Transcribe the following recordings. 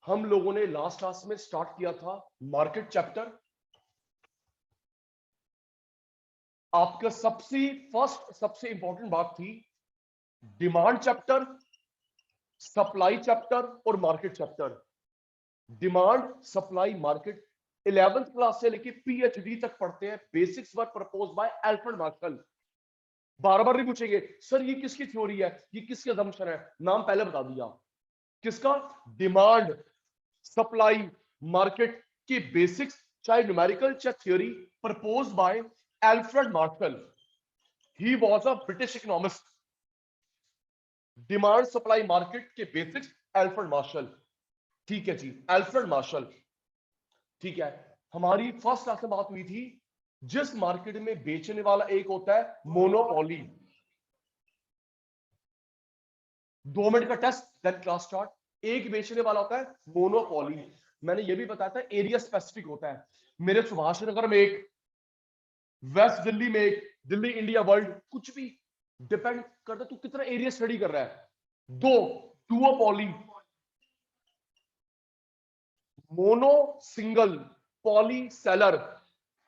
हम लोगों ने लास्ट क्लास में स्टार्ट किया था मार्केट चैप्टर। आपका सबसे इंपॉर्टेंट बात थी डिमांड चैप्टर, सप्लाई चैप्टर और market chapter. Demand, supply, market 11th class से लेके पीएचडी तक पढ़ते हैं। Basics were proposed by Alfred Marshall. बार बार नहीं पूछेंगे सर ये किसकी थ्योरी है, ये किसकी असम्पशन है, नाम पहले बता दिया। किसका? डिमांड, सप्लाई, मार्केट की बेसिक्स, चाहे न्यूमेरिकल चाहे theory, proposed by Alfred martial. He was a British economist. Demand, supply, market के बेसिक्स अल्फ्रेड मार्शल। ठीक है जी, अल्फ्रेड मार्शल। ठीक है, हमारी फर्स्ट क्लास में बात हुई थी जिस मार्केट में बेचने वाला एक होता है मोनोपोली। 2 मिनट का टेस्ट, देन क्लास स्टार्ट। एक बेचने वाला होता है मोनोपोली। मैंने ये भी बताया था एरिया स्पेसिफिक होता है। मेरे सुभाष नगर में एक, वेस्ट दिल्ली में एक, दिल्ली इंडिया वर्ल्ड, कुछ भी डिपेंड करता है तू कितना एरिया स्टडी कर रहा है। 2 duopoly, mono single, poly seller.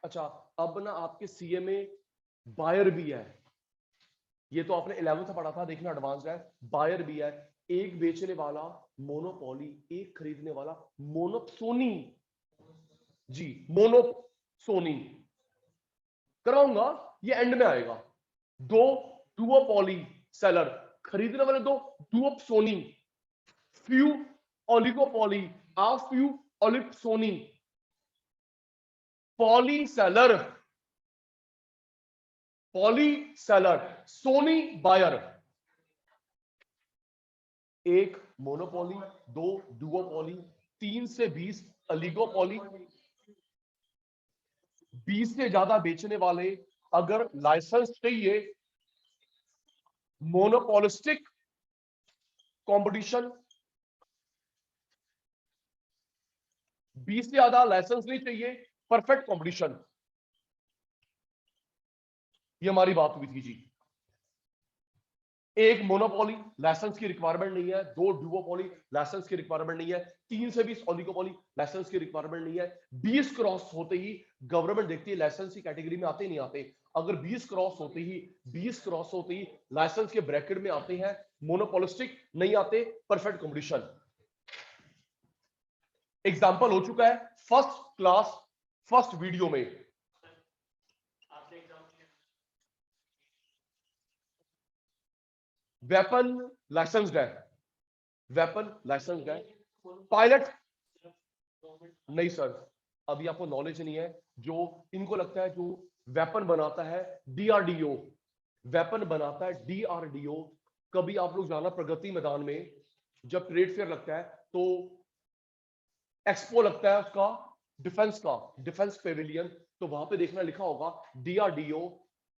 अच्छा, अब ना आपके सीए में बायर भी है। ये तो आपने 11th में पढ़ा था, देखना एडवांस्ड है। बायर भी है, एक बेचने वाला मोनोपोली, एक खरीदने वाला मोनोसोनी। जी, मोनोसोनी कराऊंगा, ये एंड में आएगा। 2 डुओपोली सेलर, खरीदने वाले 2 duopsony. Few oligopoly, a few oligopsony. Poly seller, poly seller, sony buyer. एक मोनोपोली, 2 डुओपोली, 3 से 20 अलिगोपोली। 20 से ज्यादा बेचने वाले अगर लाइसेंस चाहिए, मोनोपोलिस्टिक कंपटीशन। 20 से ज्यादा लाइसेंस नहीं चाहिए, परफेक्ट कंपटीशन। ये हमारी बात हुई थी जी। एक मोनोपोली, लाइसेंस की रिक्वायरमेंट नहीं है। 2 डुओपोली, लाइसेंस की रिक्वायरमेंट नहीं है। 3 से 20 ओलिगोपोली, लाइसेंस की रिक्वायरमेंट नहीं है। 20 क्रॉस होते ही गवर्नमेंट देखती है लाइसेंस की कैटेगरी में आते नहीं आते। अगर 20 क्रॉस होते ही लाइसेंस के ब्रैकेट में आते हैं, मोनोपोलिस्टिक नहीं आते, परफेक्ट कंपटीशन। एग्जांपल हो चुका है फर्स्ट क्लास, फर्स्ट वीडियो में। वेपन लाइसेंस्ड है, वेपन लाइसेंस्ड है। पायलट नहीं सर, अभी आपको नॉलेज नहीं है। जो इनको लगता है जो वेपन बनाता है डीआरडीओ, वेपन बनाता है डीआरडीओ। कभी आप लोग जाना प्रगति मैदान में, जब ट्रेड फेयर लगता है तो एक्सपो लगता है उसका, डिफेंस का, डिफेंस पेविलियन, तो वहां पे देखना लिखा होगा डीआरडीओ।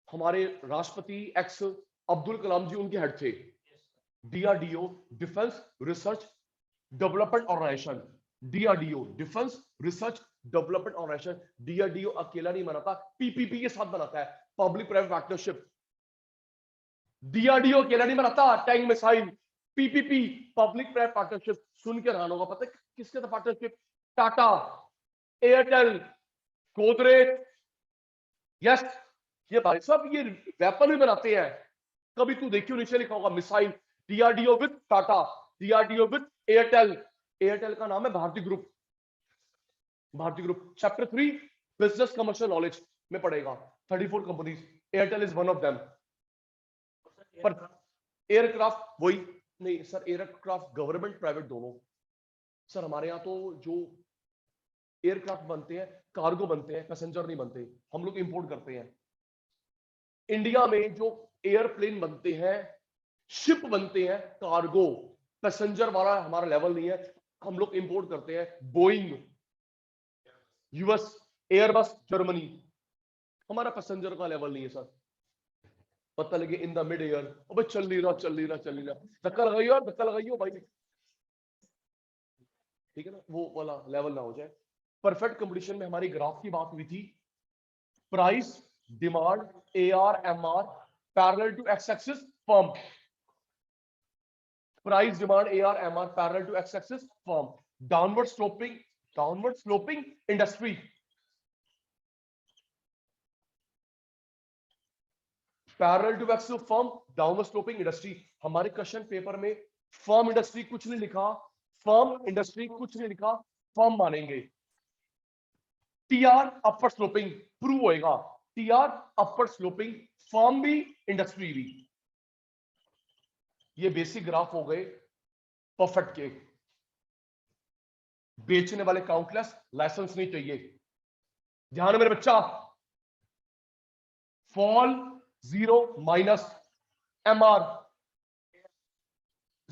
हमारे राष्ट्रपति एक्स अब्दुल कलाम जी उनके हेड थे। DRDO, defence research development organisation. DRDO, defence research development organisation. DRDO अकेला नहीं बनाता, पीपीपी के साथ बनाता है, पब्लिक प्राइवेट पार्टनरशिप। डीआरडीओ अकेला नहीं बनाता tank missile, PPP, public private partnership. सुन के हैरान होगा, पता है किसके साथ पार्टनरशिप? टाटा, एयरटेल, गोदरेज। यस, ये भाई साहब ये वेपन भी बनाते हैं। कभी तू देखियो नीचे लिखा होगा missile, DRDO with Tata, DRDO with Airtel. Airtel का नाम है Bharti group. Bharti group chapter 3 business commercial knowledge में पढ़ेगा। 34 companies, Airtel is one of them. पर एयरक्राफ्ट वही नहीं सर, एयरक्राफ्ट गवर्नमेंट प्राइवेट दोनों। सर हमारे यहाँ तो जो एयरक्राफ्ट बनते हैं कार्गो बनते हैं, पैसेंजर नहीं बनते, हम लोग इंपोर्ट करते हैं। इंडिया में जो एयरप्लेन बनते हैं, शिप बनते हैं कार्गो, पैसेंजर वाला हमारा लेवल नहीं है, हम लोग इंपोर्ट करते हैं। बोइंग यूएस, एयरबस जर्मनी, हमारा पैसेंजर का लेवल नहीं है सर। पता लगे इन द मिड एयर, अबे चल नहीं रहा, धक्का लगाइयो भाई, ठीक है ना, वो वाला लेवल ना हो जाए। परफेक्ट कंपटीशन में हमारी ग्राफ की बात हुई थी, price, demand, AR, MR, parallel to X axis, firm. Price, demand, AR, MR, parallel to X axis, firm. Downward sloping industry. Parallel to axial firm, downward sloping industry. हमारे question paper में firm industry कुछ नहीं लिखा, firm industry कुछ नहीं लिखा, firm मानेंगे। TR अपर sloping prove होएगा, टीआर अपर स्लोपिंग, फर्म भी इंडस्ट्री भी। ये बेसिक ग्राफ हो गए परफेक्ट के। बेचने वाले काउंटलेस, लाइसेंस नहीं चाहिए। ध्यान मेरे बच्चा, फॉल 0 माइनस एमआर,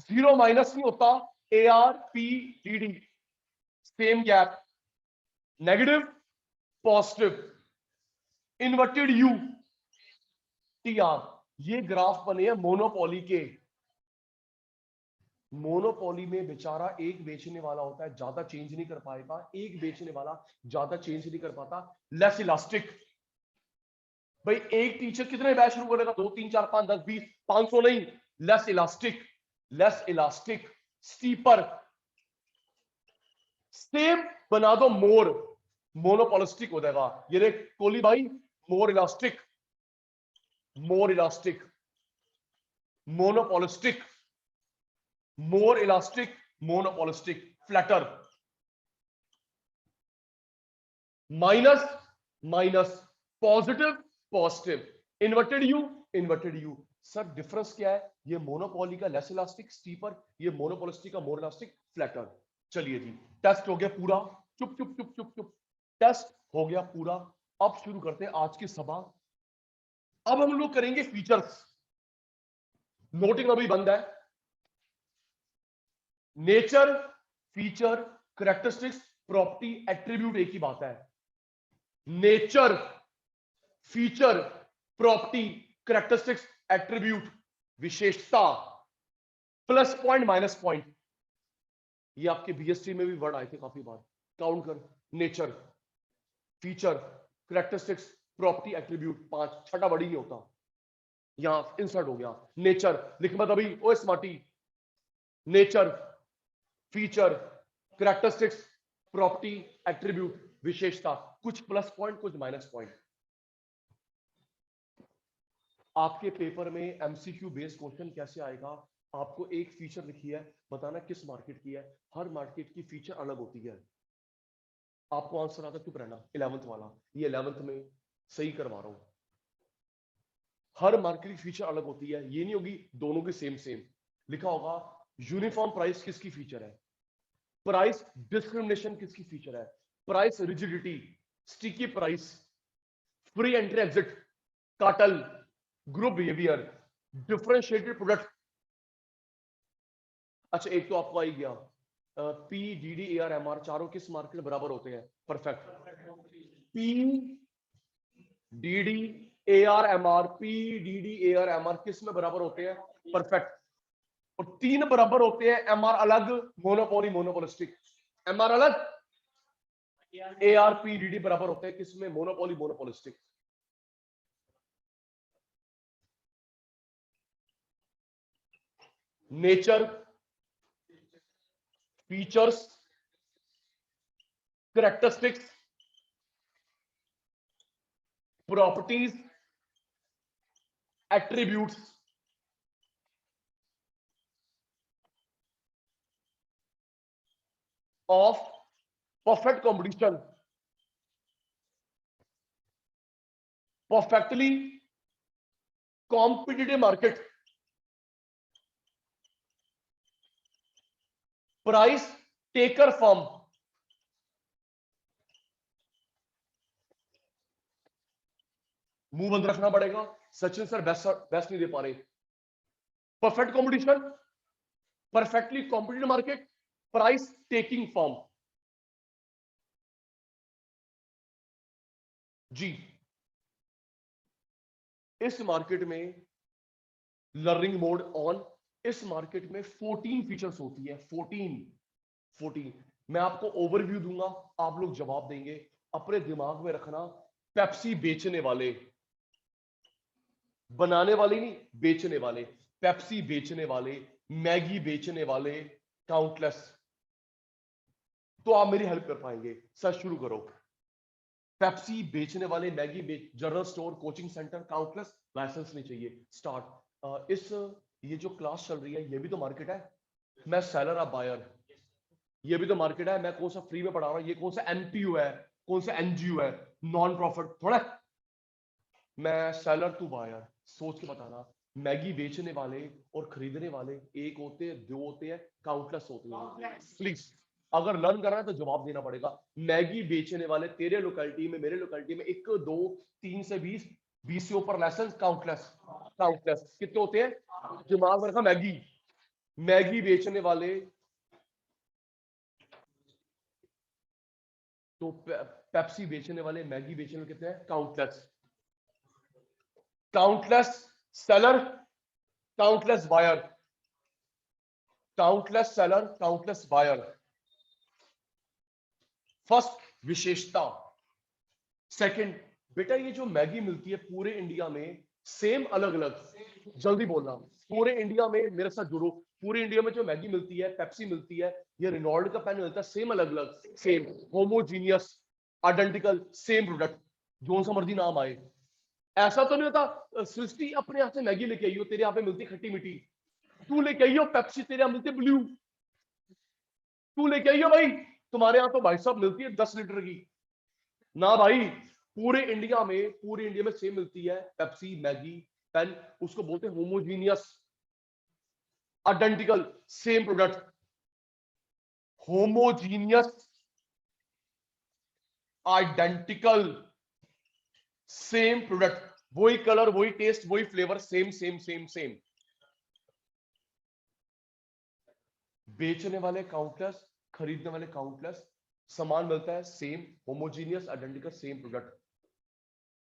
0 माइनस नहीं होता, AR P D D, same gap, negative positive, inverted U T R. ये ग्राफ बने हैं मोनोपोली के। मोनोपोली में बेचारा एक बेचने वाला होता है, ज्यादा चेंज नहीं कर पाएगा, एक बेचने वाला ज्यादा चेंज नहीं कर पाता, लेस इलास्टिक। भाई एक टीचर कितने बैच शुरू करेगा, 2 3 4 5 10 20 500 नहीं, less elastic, less elastic, steeper. Same बना दो मोर, मोनोपोलिस्टिक हो जाएगा। ये देख कोहली भाई, मोर elastic, more elastic, monopolistic, more elastic, monopolistic, flatter. Minus minus, positive positive, inverted you inverted you. Sir difference क्या है? ये मोनोपोली का लेस इलास्टिक स्टीपर, ये मोनोपोलिस्टिक का मोर इलास्टिक फ्लैटर। चलिए जी, टेस्ट हो गया पूरा। चुप चुप चुप चुप चुप, टेस्ट हो गया पूरा। अब शुरू करते हैं आज की सभा। अब हम लोग करेंगे फीचर्स। नोटिंग अभी बंद है। Nature, feature, characteristics, property, attribute एक ही बात है। Nature, feature, property, characteristics, attribute, विशेषता, प्लस पॉइंट माइनस पॉइंट। ये आपके बीएसटी में भी वर्ड आए थे काफी बार, काउंट कर। Nature, feature, characteristics, property, attribute, 5, छठा वर्ड ही नहीं होता, यहां इंसर्ट हो गया। नेचर लिख मत अभी, oh smarty. Nature, feature, characteristics, property, attribute, विशेषता, कुछ प्लस पॉइंट कुछ माइनस पॉइंट। आपके पेपर में एमसीक्यू बेस्ड क्वेश्चन कैसे आएगा? आपको एक फीचर लिखी है, बताना किस मार्केट की है। हर मार्केट की फीचर अलग होती है। आपको आंसर आता चुप रहना, 11th वाला, ये 11th में सही करवा रहा हूं। हर मार्केट की फीचर अलग होती है, ये नहीं होगी दोनों की सेम सेम। लिखा होगा यूनिफॉर्म प्राइस किसकी फीचर है, प्राइस डिस्क्रिमिनेशन किसकी फीचर है, price rigidity, sticky price, free entry exit, cartel, group behaviour, differentiated product. अच्छा एक तो आपको आई गया, P D D A R M R, चारों किस मार्केट में बराबर होते हैं? Perfect. P D D A R M R, P D D A R M R किस में बराबर होते हैं? परफेक्ट। और 3 बराबर होते हैं, एम आर अलग, मोनोपोली मोनोपोलिस्टिक। एम आर अलग, A R P D D बराबर होते हैं किसमें? Monopoly monopolistic. Nature, features, characteristics, properties, attributes, of perfect competition, perfectly competitive market, price taker firm. मुंह बंद रखना पड़ेगा, सचिन सर बेस्ट नहीं दे पा रहे। Perfect competition, perfectly competitive market, price taking firm. जी इस मार्केट में लर्निंग मोड ऑन, इस मार्केट में 14 फीचर्स होती है, 14। मैं आपको ओवरव्यू दूंगा, आप लोग जवाब देंगे। अपने दिमाग में रखना, पेप्सी बेचने वाले, बनाने वाले नहीं, बेचने वाले। पेप्सी बेचने वाले, मैगी बेचने वाले, काउंटलेस। तो आप मेरी हेल्प कर पाएंगे। सर शुरू करो। पेप्सी बेचने वाले, मैगी बेच, general store, coaching centre, countless, licence नहीं चाहिए। स्टार्ट। इस ये जो क्लास चल रही है ये भी तो मार्केट है। मैं सेलर, आप बायर, ये भी तो मार्केट है। मैं कौन सा फ्री में पढ़ा रहा हूँ, ये कौन सा एनपीयू है, कौन सा एनजीओ है, नॉन प्रॉफिट थोड़ा। मैं सेलर, तू बायर, सोच के बताना। मैगी बेचने वाले और खरीदने वाले एक होते हैं, दो होते हैं, काउंटलेस होते हैं। प्लीज अगर लर्न करना है तो जवाब देना पड़ेगा। मैगी बेचने वाले तेरे लोकेलिटी में, मेरे लोकेलिटी में 1 2 3 से 20, 20 से ऊपर लाइसेंस, काउंटलेस। काउंटलेस कितने होते हैं? दिमाग में रखा। मैगी, मैगी बेचने वाले तो पेप्सी बेचने वाले, मैगी बेचने वाले कितने हैं? Countless. Countless seller, countless buyer, countless seller, countless buyer. First विशेषता। सेकंड, बेटा ये जो मैगी मिलती है पूरे इंडिया में सेम, अलग अलग, जल्दी बोलना, पूरे इंडिया में मेरे साथ जुड़ो। पूरे इंडिया में जो मैगी मिलती है, पेप्सी मिलती है, ये रिनॉल्ड का पेन मिलता है, सेम अलग अलग? Same, homogeneous, identical, same product, जो सा मर्जी नाम आए। ऐसा तो नहीं होता सृष्टि अपने यहाँ से मैगी लेके आई हो, तेरे यहाँ पे मिलती खट्टी मीठी, तू लेके आई हो पेप्सी, तेरे यहाँ मिलती ब्लू, तू लेके आई हो भाई, तुम्हारे यहाँ तो भाई साहब मिलती है 10 लीटर की ना भाई। पूरे इंडिया में, पूरे इंडिया में सेम मिलती है पेप्सी, मैगी, पेन, उसको बोलते हैं homogeneous, identical, same product. Homogeneous, identical, same product, वही कलर, वही टेस्ट, वही flavour, same same same same. बेचने वाले काउंटलेस, खरीदने वाले काउंटलेस, सामान मिलता है same, homogeneous, identical, same product.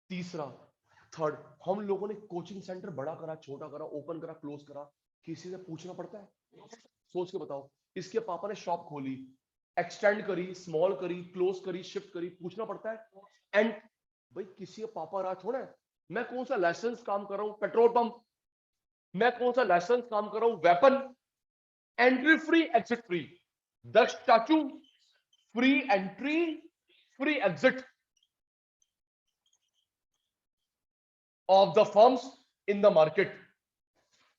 तीसरा, थर्ड, हम लोगों ने कोचिंग सेंटर बड़ा करा, छोटा करा, ओपन करा, क्लोज करा, किसी से पूछना पड़ता है? सोच के बताओ। इसके पापा ने शॉप खोली, एक्सटेंड करी, स्मॉल करी, क्लोज करी, शिफ्ट करी, पूछना पड़ता है? एंड भाई किसी का पापा रहा थोड़ा है। मैं कौन सा लाइसेंस काम कर रहा हूं? Petrol pump. मैं कौन सा लाइसेंस काम कर रहा हूं? Weapon. Entry free, exit free. The statue, free entry, free exit of the firms in the market.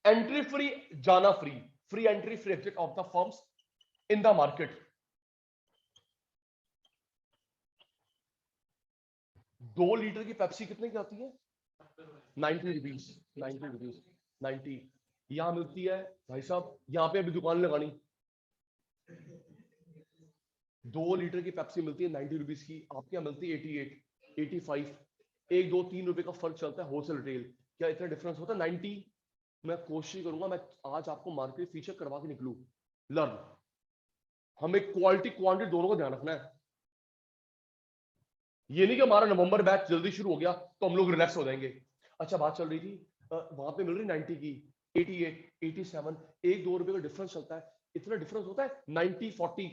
Entry free, jana free, free entry, free exit of the firms in the market. 2 litre की Pepsi कितने की आती है? 90 rupees, 90 rupees, 90। यहां मिलती है भाई साहब, यहां पे अभी दुकान लगानी, 2 लीटर की पेप्सी मिलती है 90 रुपीज की, आपके यहाँ मिलती है 88, 85, 1 2 3 रुपए का फर्क चलता है होलसेल रिटेल। क्या इतना डिफरेंस होता है? 90। मैं कोशिश करूंगा, मैं आज आपको मार्केट फीचर करवा के निकलूं। लर्न, हमें क्वालिटी क्वांटिटी दोनों को ध्यान रखना है। ये नहीं कि हमारा नवंबर बैच जल्दी शुरू हो गया तो हम लोग रिलैक्स हो जाएंगे। अच्छा बात चल रही थी, वहां पे मिल रही 90 की, 88, 87, 1 2 रुपए का डिफरेंस चलता है। इतना डिफरेंस होता है? 90 40,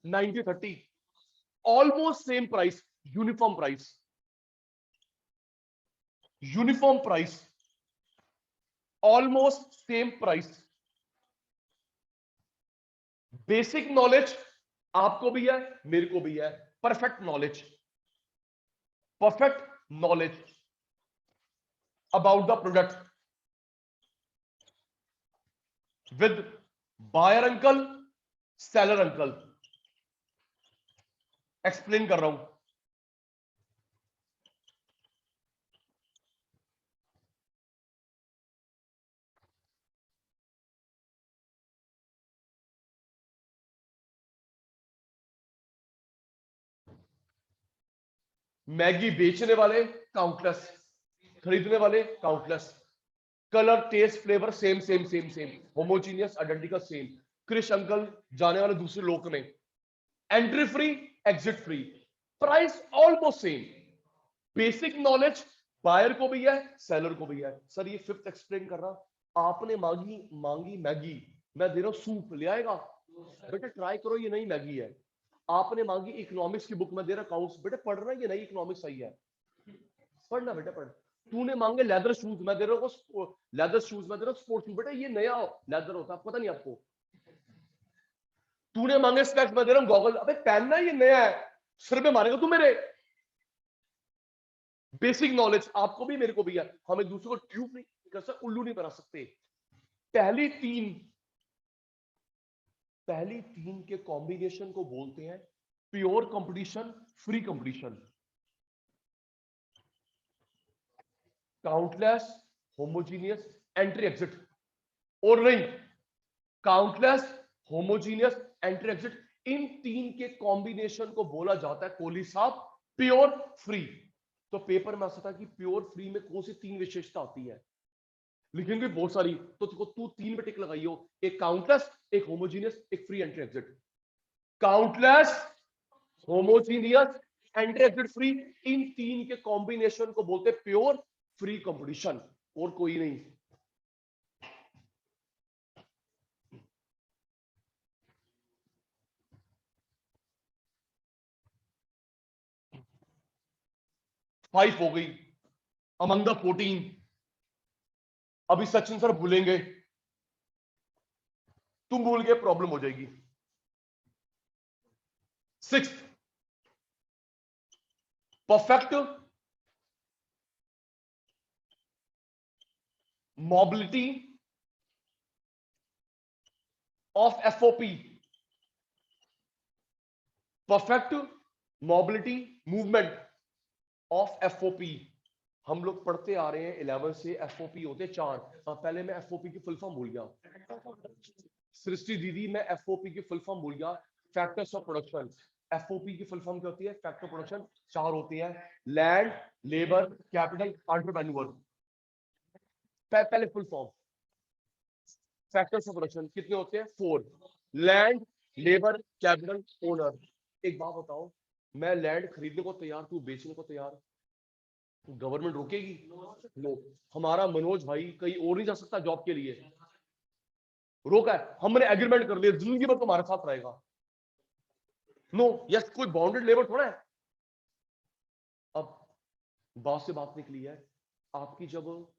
90 30, almost same price, uniform price, uniform price, almost same price. Basic knowledge आपको भी है, मेरे को भी है, perfect knowledge, perfect knowledge about the product with buyer uncle, seller uncle। Explain कर रहा हूं। मैगी बेचने वाले काउंटलेस, खरीदने वाले countless, colour, taste, flavour same same same same, homogeneous, identical, same. Krish uncle जाने वाले दूसरे लोक में, entry free, exit free, price almost same. Basic knowledge buyer को भी है, सेलर को भी है। सर ये फिफ्थ एक्सप्लेन कर रहा, आपने मांगी मांगी मैगी, मैं दे रहा हूं सूप, ले आएगा? बेटा ट्राई करो, ये नई मैगी है। आपने मांगी इकोनॉमिक्स की बुक, मैं दे रहा अकाउंट्स, बेटा पढ़ रहा है, ये नई इकोनॉमिक्स आई है, पढ़ना बेटा पढ़। तूने मांगे लेदर शूज, मैं दे रहा हूँ लेदर शूज, मैं दे रहा हूँ स्पोर्ट्स शूज, बेटा ये नया लेदर होता है, पता नहीं आपको? तूने मांगे स्पेक्स, मैं दे रहा हूं गॉगल। अबे पहनना ये नया है, सिर पे मारेगा तू मेरे। बेसिक नॉलेज आपको भी मेरे को भी है, हम एक दूसरे को ट्यूब नहीं कर सकते, उल्लू नहीं बना सकते। पहली तीन के कॉम्बिनेशन को बोलते हैं pure competition, free competition. Countless, homogeneous, entry exit. और नहीं, काउंटलेस, होमोजीनियस, एंट्री एग्जिट, इन तीन के कॉम्बिनेशन को बोला जाता है कोहली साहब प्योर फ्री। तो पेपर में ऐसा था कि प्योर फ्री में कौन सी तीन विशेषता होती है, लिखेंगे बहुत सारी। तो तू तीन पे टिक लगाई हो, एक काउंटलेस, एक होमोजीनियस, एक free entry exit. Countless, homogeneous, entry exit, free, इन तीन के कॉम्बिनेशन को बोलते हैं प्योर फ्री कंपटीशन, और कोई नहीं। फाइव हो गई अमंग द 14। अभी सचिन सर भूलेंगे, तुम भूल गए प्रॉब्लम हो जाएगी। Six, perfect mobility of FOP. Perfect mobility, movement of FOP. हम लोग पढ़ते आ रहे हैं 11 से, एफओपी होते चार। पहले मैं एफओपी की फुल फॉर्म भूल गया। सृष्टि दीदी, मैं एफओपी की फुल फॉर्म भूल गया। Factors of production. एफओपी की फुल फॉर्म क्या होती है? फैक्टर प्रोडक्शन चार होती है, लैंड, लेबर, कैपिटल, एंटरप्रेन्योर। पहले full form factors of production कितने होते हैं? Four. Land, labour, capital, owner. एक बात बताओ, मैं लैंड खरीदने को तैयार, तू बेचने को तैयार, गवर्नमेंट रोकेगी? नो। हमारा मनोज भाई कहीं और नहीं जा सकता जॉब के लिए, रोका है, हमने एग्रीमेंट कर लिया जिंदगी भर तुम्हारे साथ रहेगा। नो, यस, कोई बाउंडेड लेबर थोड़ा है। अब बात से बात निकली है आपकी, जब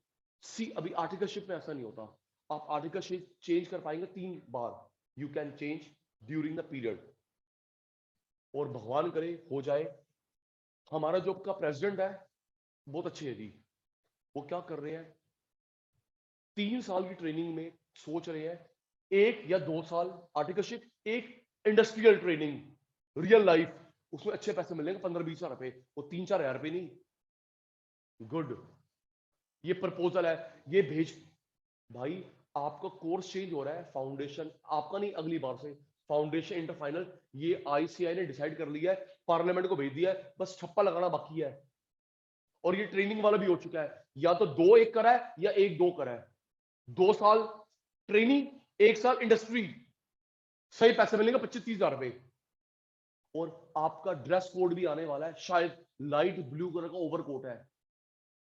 सी, अभी आर्टिकलशिप में ऐसा नहीं होता। आप आर्टिकलशिप चेंज कर पाएंगे 3 बार। You can change during the period, और भगवान करे हो जाए। हमारा जो का प्रेसिडेंट है बहुत अच्छे है जी, वो क्या कर रहे हैं, 3 साल की ट्रेनिंग में सोच रहे हैं 1 या 2 साल आर्टिकलशिप, एक इंडस्ट्रियल ट्रेनिंग रियल लाइफ, उसमें अच्छे पैसे मिलेंगे 15-20 हजार रुपए, वो 3-4 हजार रुपए नहीं। गुड, ये प्रपोजल है, ये भेज भाई। आपका कोर्स चेंज हो रहा है, फाउंडेशन आपका नहीं, अगली बार से फाउंडेशन इंटर फाइनल, ये आईसीआई ने डिसाइड कर लिया है, पार्लियामेंट को भेज दिया है, बस छप्पा लगाना बाकी है। और ये ट्रेनिंग वाला भी हो चुका है, या तो 2-1 करा है या 1-2 करा है। 2 साल ट्रेनिंग, 1 साल इंडस्ट्री, सही पैसे मिलेंगे 25-30 हजार रुपए। और आपका ड्रेस कोड भी आने वाला है शायद, लाइट ब्लू कलर का ओवरकोट है,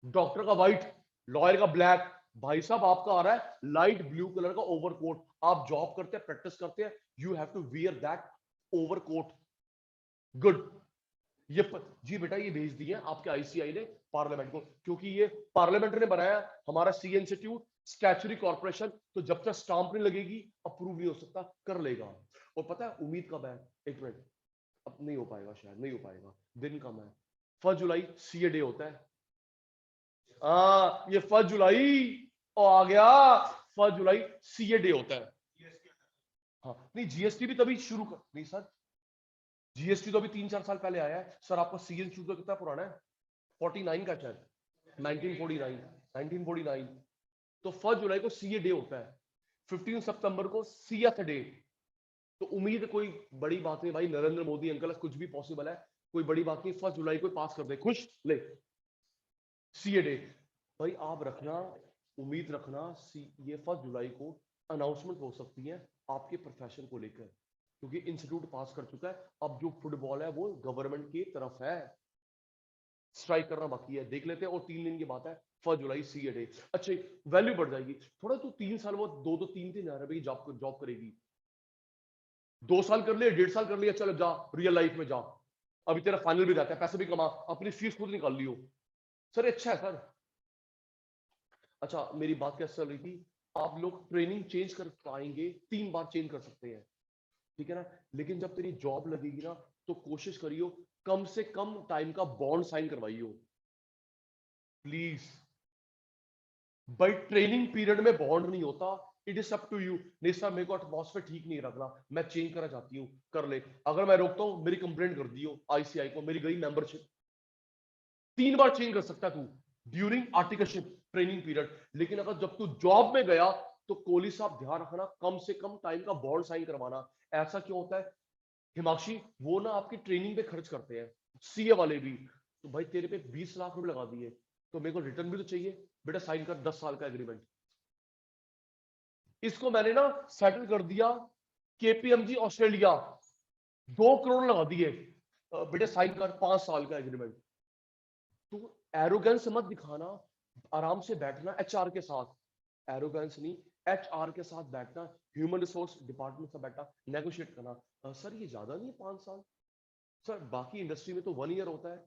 डॉक्टर का व्हाइट, लॉयर का ब्लैक। भाई साहब आपका आ रहा है लाइट ब्लू कलर का ओवरकोट। आप जॉब करते हैं, प्रैक्टिस करते हैं, you have to wear that overcoat. Good. जी बेटा, ये भेज दिए आपके आईसीआई ने पार्लियामेंट को, क्योंकि ये पार्लियामेंट ने बनाया हमारा सी इंस्टीट्यूट स्टैचुरी कॉर्पोरेशन, तो जब तक स्टाम्प नहीं लगेगी अप्रूव नहीं हो सकता, कर लेगा। और पता है उम्मीद कब है? एक मिनट, अब नहीं हो पाएगा, शायद नहीं हो पाएगा, दिन कम है। 1 जुलाई सीए डे होता है। ये 1 जुलाई और आ गया, 1 जुलाई सीए डे होता है। हाँ नहीं, जीएसटी भी तभी शुरू कर, नहीं सर, जीएसटी तो अभी 3-4 साल पहले आया है सर। आपका सीएन शुरू कितना पुराना है? 49 का शायद, 1949, 1949। तो 1 जुलाई को सीए डे होता है, 15 सितंबर को सीएस डे। तो उम्मीद कोई बड़ी बात नहीं भाई, नरेंद्र मोदी अंकल, कुछ भी पॉसिबल है, कोई बड़ी बात नहीं, 1 जुलाई को पास कर दे, खुश ले सीए डे। भाई आप रखना, उम्मीद रखना, ये 1 जुलाई को अनाउंसमेंट हो सकती है आपके प्रोफेशन को लेकर, क्योंकि इंस्टीट्यूट पास कर चुका है। अब जो फुटबॉल है वो गवर्नमेंट की तरफ है, स्ट्राइक करना बाकी है, देख लेते हैं। और 3 दिन की बात है, 1 जुलाई सीए डे। अच्छा, वैल्यू बढ़ जाएगी थोड़ा, तो 3 साल वो 2-3 हजार रुपए की जॉब करेगी। 2 साल कर लिया, 1.5 साल कर लिया, चलो जा रियल लाइफ में जा, अभी तेरा फाइनल भी रहता है, पैसे भी कमा, अपनी फीस खुद निकाल लियो। सर अच्छा है सर। अच्छा, मेरी बात क्या चल रही थी, आप लोग ट्रेनिंग चेंज कर पाएंगे, 3 बार चेंज कर सकते हैं। ठीक है ना। लेकिन जब तेरी जॉब लगेगी ना तो कोशिश करियो कम से कम टाइम का बॉन्ड साइन करवाइयो प्लीज। भाई ट्रेनिंग पीरियड में बॉन्ड नहीं होता, it is up to you. नहीं सर मेरे को एटमॉस्फेयर ठीक नहीं लग रहा, मैं चेंज करना चाहती हूँ, कर ले। अगर मैं रोकता हूँ मेरी कंप्लेंट कर दियो आईसीआई को, मेरी गई मेंबरशिप। 3 बार चेंज कर सकता तू ड्यूरिंग आर्टिकलशिप ट्रेनिंग पीरियड। लेकिन अगर जब तू जॉब में गया तो कोहली साहब ध्यान रखना कम से कम टाइम का बॉन्ड साइन करवाना। ऐसा क्यों होता है हिमांशी, वो ना आपकी ट्रेनिंग पे खर्च करते हैं, सीए वाले भी। तो भाई तेरे पे 20 लाख रुपए लगा दिए तो मेरे को रिटर्न भी तो चाहिए, बेटा साइन कर 10 साल का एग्रीमेंट। इसको मैंने ना सेटल कर दिया केपीएमजी ऑस्ट्रेलिया, 2 करोड़ लगा दिए, बेटे साइन कर 5 साल का एग्रीमेंट। तो एरोगेंस मत दिखाना, आराम से बैठना एचआर के साथ, एरोगेंस नहीं, एचआर के साथ बैठना, ह्यूमन रिसोर्स डिपार्टमेंट से बैठना, नेगोशिएट करना। सर ये ज्यादा नहीं है 5 साल, सर बाकी इंडस्ट्री में तो 1 ईयर होता है,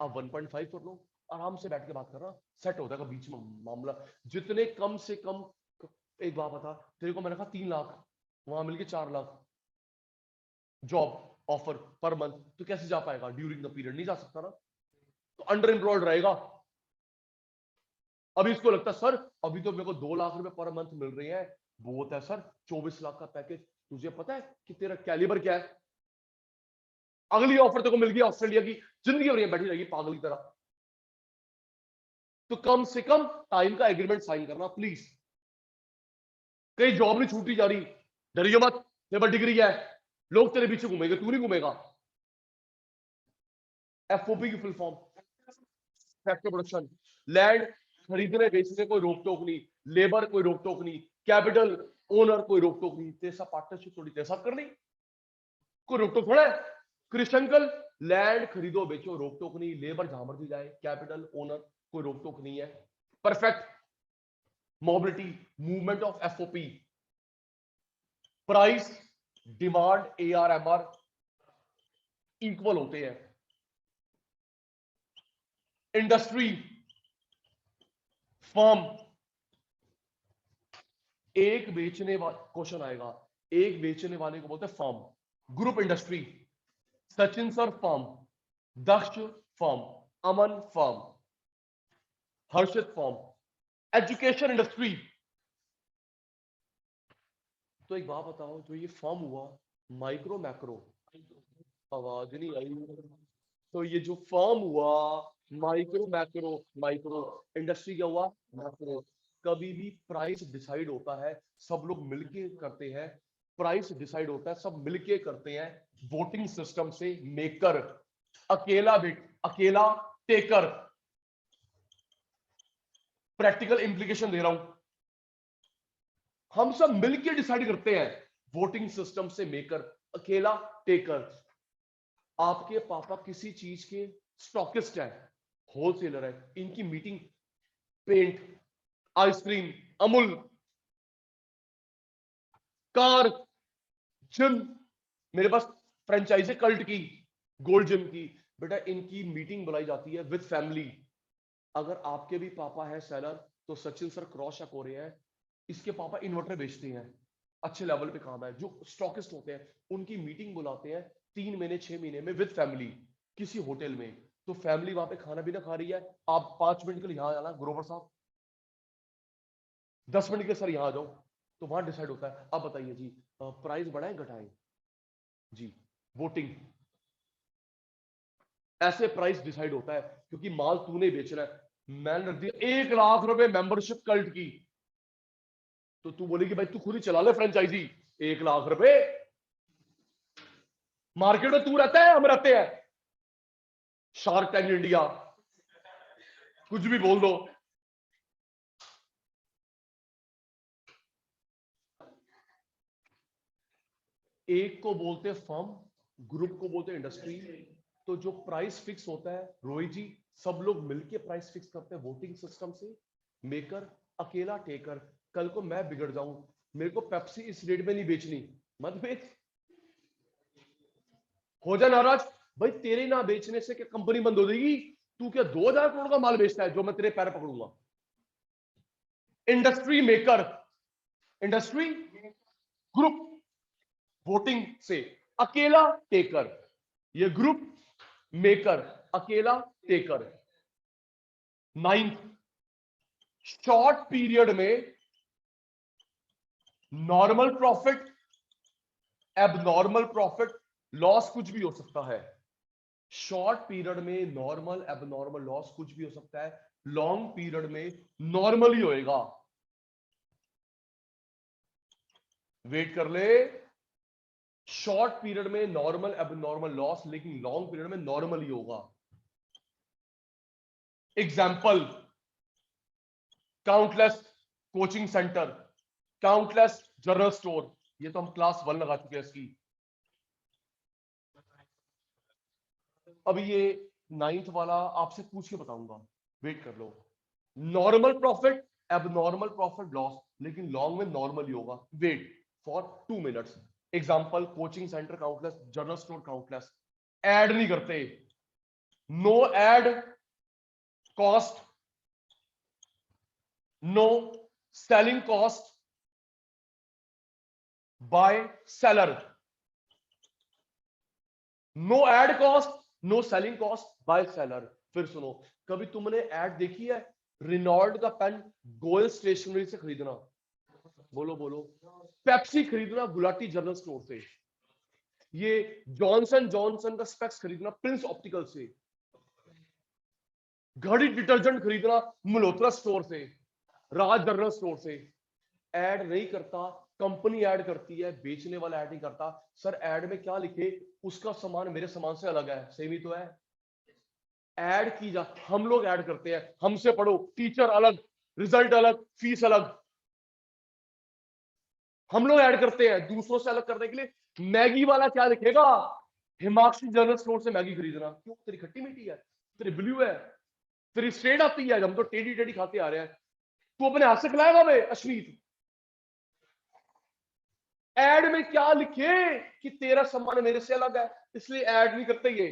आप 1.5 कर लो, आराम से बैठ के बात करना, सेट हो जाएगा बीच में मामला। जितने कम से कम, एक बात बता, तेरे को मैंने कहा 3 लाख, वहां मिलके 4 lakh job offer per month, तो कैसे जा पाएगा ड्यूरिंग द पीरियड? नहीं जा सकता ना, तो अंडर एम्प्लॉयड रहेगा। अभी इसको लगता है सर अभी तो मेरे को 2 लाख रुपए पर मंथ मिल रही है, बहुत है सर 24 लाख का पैकेज। तुझे पता है कि तेरा कैलिबर क्या है? अगली ऑफर तेरे को मिल गई ऑस्ट्रेलिया की, जिंदगी भर बैठी रहेगी पागल की तरह। तो कम से कम टाइम का एग्रीमेंट साइन करना प्लीज। कहीं जॉब नहीं छूटी जा रही, डरिए मत, तेरे पास डिग्री है, लोग तेरे पीछे घूमेंगे, तू नहीं घूमेगा। एफओपी की full form, factor production. Land खरीदने बेचने कोई रोक टोक नहीं, लेबर कोई रोक टोक नहीं, कैपिटल ओनर कोई रोक टोक नहीं, तेरे साथ पार्टनरशिप थोड़ी तेरे साथ करनी, कोई रोक टोक थोड़ा है। कृष्ण अंकल लैंड खरीदो बेचो रोक टोक नहीं, लेबर जहां मर्जी जाए, कैपिटल ओनर कोई रोक टोक नहीं है। Perfect mobility, movement of FOP, price, demand, ARMR equal होते हैं। इंडस्ट्री, फर्म, एक बेचने वाला, क्वेश्चन आएगा, एक बेचने वाले को बोलते हैं firm. Group industry, Sachin sir firm, Daksh firm, Aman firm, Harshit firm. Education industry, तो एक बात बताओ, जो ये फर्म हुआ माइक्रो मैक्रो, आवाज नहीं आई, तो ये जो फर्म हुआ माइक्रो मैक्रो, माइक्रो इंडस्ट्री क्या हुआ मैक्रो। कभी भी प्राइस डिसाइड होता है सब लोग मिलके करते हैं, प्राइस डिसाइड होता है सब मिलके करते हैं वोटिंग सिस्टम से, मेकर अकेला भी, अकेला टेकर। प्रैक्टिकल इंप्लीकेशन दे रहा हूं, हम सब मिलके डिसाइड करते हैं वोटिंग सिस्टम से, मेकर अकेला टेकर। आपके पापा किसी चीज के स्टॉकिस्ट है, होलसेलर है, इनकी meeting paint, ice cream, Amul, car, gym, मेरे पास फ्रेंचाइजी कल्ट की, गोल्ड जिम की, बेटा इनकी मीटिंग बुलाई जाती है विद फैमिली। अगर आपके भी पापा है सेलर तो सचिन सर क्रॉस चेक हो रहे हैं, इसके पापा इन्वर्टर बेचते हैं, अच्छे लेवल पे काम है, जो स्टॉकिस्ट होते हैं उनकी मीटिंग बुलाते हैं 3 महीने 6 महीने में विद फैमिली किसी होटल में। तो फैमिली वहां पे खाना पीना खा रही है, आप 5 मिनट के लिए यहां आना ग्रोवर साहब, 10 मिनट के सर यहां आ जाओ, तो वहां डिसाइड होता है अब बताइए जी प्राइस बढ़ाएं घटाएं जी, वोटिंग, ऐसे प्राइस डिसाइड होता है क्योंकि माल तूने बेचना है। मैंने रख दिया 1 लाख रुपए मेंबरशिप कल्ट की, तो तू बोलेगी भाई तू खुद ही चला ले फ्रेंचाइजी, 1 लाख रुपए, मार्केट में तू रहता है हम रहते हैं, शार्क टैंक इंडिया, कुछ भी बोल दो। एक को बोलते हैं फर्म, ग्रुप को बोलते हैं इंडस्ट्री। तो जो प्राइस फिक्स होता है रोहित जी, सब लोग मिलके प्राइस फिक्स करते हैं वोटिंग सिस्टम से, मेकर अकेला टेकर। कल को मैं बिगड़ जाऊं, मेरे को पेप्सी इस रेट में नहीं बेचनी, मत बेच, हो जा नाराज, भाई तेरे ना बेचने से क्या कंपनी बंद हो जाएगी? तू क्या 2000 करोड़ का माल बेचता है जो मैं तेरे पैर पकड़ूंगा? Industry maker, industry group, voting से। अकेला टेकर, ये ग्रुप मेकर, अकेला टेकर। 9th, शॉर्ट पीरियड में normal profit, abnormal profit, loss कुछ भी हो सकता है। शॉर्ट पीरियड में नॉर्मल एबनॉर्मल लॉस कुछ भी हो सकता है, लॉन्ग पीरियड में नॉर्मल ही होएगा। वेट कर ले, शॉर्ट पीरियड में नॉर्मल एबनॉर्मल लॉस, लेकिन लॉन्ग पीरियड में नॉर्मल ही होगा। Example, countless coaching centre, countless general store, ये तो हम क्लास 1 लगा चुके हैं इसकी। अभी ये 9th वाला आपसे पूछ के बताऊंगा, वेट कर लो। Normal profit, abnormal profit loss, लेकिन लॉन्ग में नॉर्मल ही होगा। Wait for 2 minutes. Example, coaching centre countless, general store countless. Ad नहीं करते, no ad cost, no selling cost by seller, no ad cost, no selling cost by seller. फिर सुनो, कभी तुमने ऐड देखी है रिनॉल्ड का पेन गोयल स्टेशनरी से खरीदना? बोलो बोलो। पेप्सी खरीदना गुलाटी जनरल स्टोर से। ये जॉनसन जॉनसन का स्पेक्स खरीदना प्रिंस ऑप्टिकल से। घड़ी डिटर्जेंट खरीदना मल्होत्रा स्टोर से, राज जनरल स्टोर से। ऐड नहीं करता, कंपनी ऐड करती है, बेचने वाला ऐड नहीं करता। सर ऐड में क्या लिखे, उसका सामान मेरे सामान से अलग है, सेम ही तो है। ऐड की जा, हम लोग ऐड करते हैं, हमसे पढ़ो, टीचर अलग, रिजल्ट अलग, फीस अलग। हम लोग ऐड करते हैं दूसरों से अलग करने के लिए। मैगी वाला क्या लिखेगा, हिमाक्षी जनरल स्टोर से मैगी खरीदना। क्यों, तेरी खट्टी मीठी है, तेरी ब्लू है, तेरी स्ट्रेट आती है, हम तो टेढ़ी टेढ़ी खाते आ रहे हैं। तू अपने हाथ से खिलाएगा बे अश्मीत। ऐड में क्या लिखे कि तेरा सामान मेरे से अलग है, इसलिए ऐड नहीं करते ये।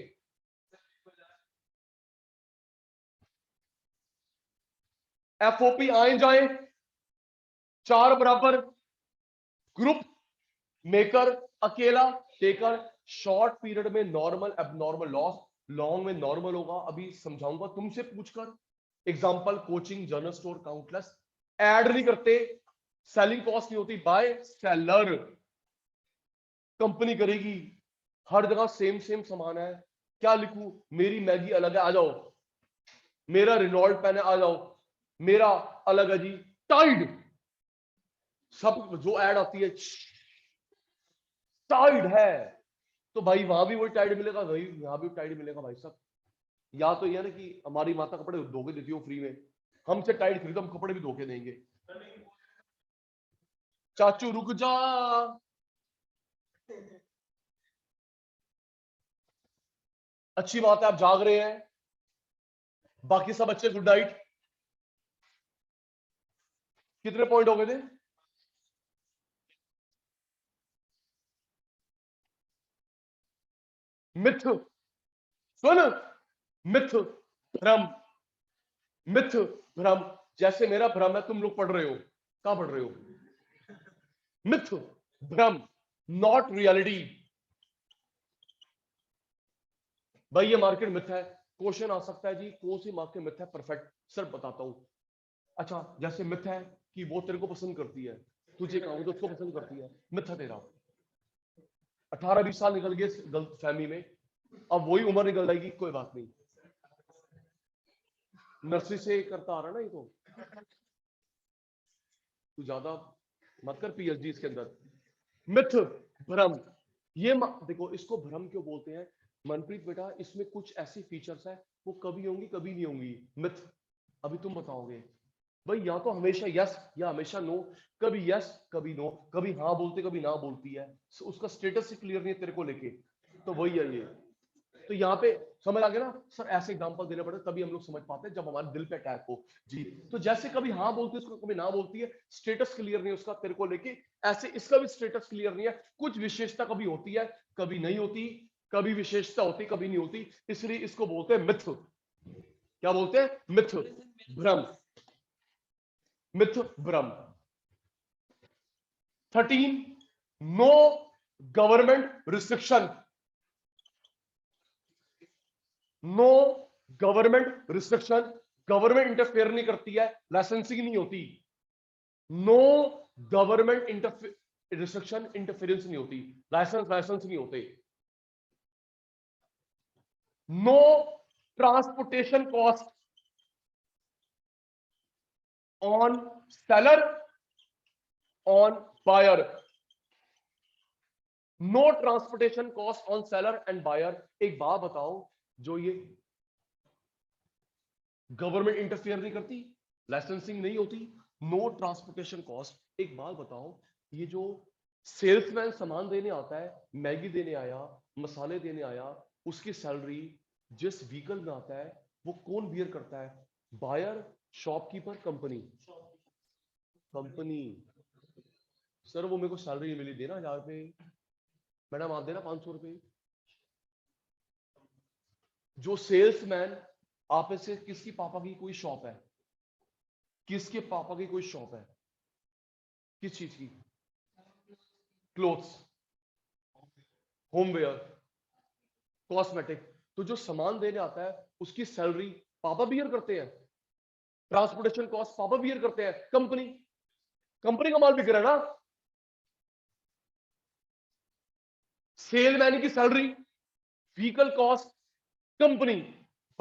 एफओपी आए जाए 4 बराबर, ग्रुप मेकर, अकेला टेकर। शॉर्ट पीरियड में नॉर्मल एबनॉर्मल लॉस, लॉन्ग में नॉर्मल होगा। अभी समझाऊंगा तुमसे पूछकर। Example, coaching general store countless. Ad नहीं करते, सेलिंग कॉस्ट नहीं होती बाय सेलर, कंपनी करेगी। हर जगह सेम सेम सामान है। क्या लिखूं, मेरी मैगी अलग है, आ जाओ। मेरा रिनॉल्ड पेन है, आ जाओ। मेरा अलग है जी, टाइड। सब जो ऐड आती है टाइड है, तो भाई वहां भी वही टाइड मिलेगा, भाई यहां भी टाइड मिलेगा भाई साहब। या तो ये ना कि हमारी माता कपड़े धो के देती हो फ्री में, हमसे टाइड खरीदो, हम कपड़े भी धो के देंगे। चाचू रुक जा, अच्छी बात है आप जाग रहे हैं। बाकी सब अच्छे, गुड नाइट। कितने पॉइंट हो गए थे? मिथ, सुन, मिथ, भ्रम, मिथ, भ्रम। जैसे मेरा भ्रम है, तुम लोग पढ़ रहे हो, कहां पढ़ रहे हो? मिथ, भ्रम, नॉट रियलिटी। भाई ये मार्केट मिथ है। क्वेश्चन आ सकता है जी, कौन सी मार्केट मिथ है? परफेक्ट सर बताता हूं। अच्छा, जैसे मिथ है कि वो तेरे को पसंद करती है, तुझे कहूं तो उसको पसंद करती है, मिथ है तेरा। 18-20 साल निकल गए गलत फहमी में, अब वही उम्र निकल जाएगी, कोई बात नहीं। नर्सरी से करता आ रहा ना ये तो, तू ज्यादा मत कर पीएचडी इसके अंदर। मिथ, भ्रम। ये देखो, इसको भ्रम क्यों बोलते हैं मनप्रीत बेटा, इसमें कुछ ऐसी फीचर्स है वो कभी होंगी कभी नहीं होंगी। मिथ, अभी तुम बताओगे भाई, या तो हमेशा यस या हमेशा नो। कभी यस कभी नो, कभी हाँ बोलते कभी ना बोलती है, उसका स्टेटस ही क्लियर नहीं है तेरे को लेके, तो वही है ये। तो यहाँ पे समझ आ गया ना सर, ऐसे एग्जांपल देने पड़े तभी हम लोग समझ पाते हैं, जब हमारे दिल पे अटैक हो जी। तो जैसे कभी हाँ बोलती है उसको, कभी ना बोलती है, स्टेटस क्लियर नहीं है उसका तेरे को लेके, ऐसे इसका भी स्टेटस क्लियर नहीं है। कुछ विशेषता कभी होती है कभी नहीं होती, कभी विशेषता होती कभी नहीं होती, इसलिए इसको बोलते हैं मिथ। क्या बोलते हैं? मिथ, भ्रम, मिथ, भ्रम। 13, no government restriction, no government restriction, government interfere नहीं करती है, लाइसेंसिंग नहीं होती, नो गवर्नमेंट रिस्ट्रिक्शन, इंटरफेरेंस नहीं होती, लाइसेंस नहीं होते, no transportation cost on seller on buyer, no transportation cost on seller and buyer. एक बात बताओ, जो ये गवर्नमेंट इंटरफेयर नहीं करती, लाइसेंसिंग नहीं होती, नो ट्रांसपोर्टेशन कॉस्ट, एक बात बताओ, ये जो सेल्समैन सामान देने आता है, मैगी देने आया, मसाले देने आया, उसकी सैलरी जिस व्हीकल में आता है वो कौन बियर करता है? Buyer, shopkeeper, company? Company. Sir वो मेरे को सैलरी मिली, देना 1000 रुपए, मैडम आप देना 500 रुपए। जो सेल्समैन, आप में से किसकी पापा की कोई शॉप है? किसके पापा की कोई शॉप है? किस चीज की? Clothes, homeware, cosmetic. तो जो सामान देने आता है उसकी सैलरी पापा बियर करते हैं, ट्रांसपोर्टेशन कॉस्ट पापा बियर करते हैं, कंपनी, कंपनी का माल बिक रहा है ना। सेलमैन की salary, vehicle cost, company,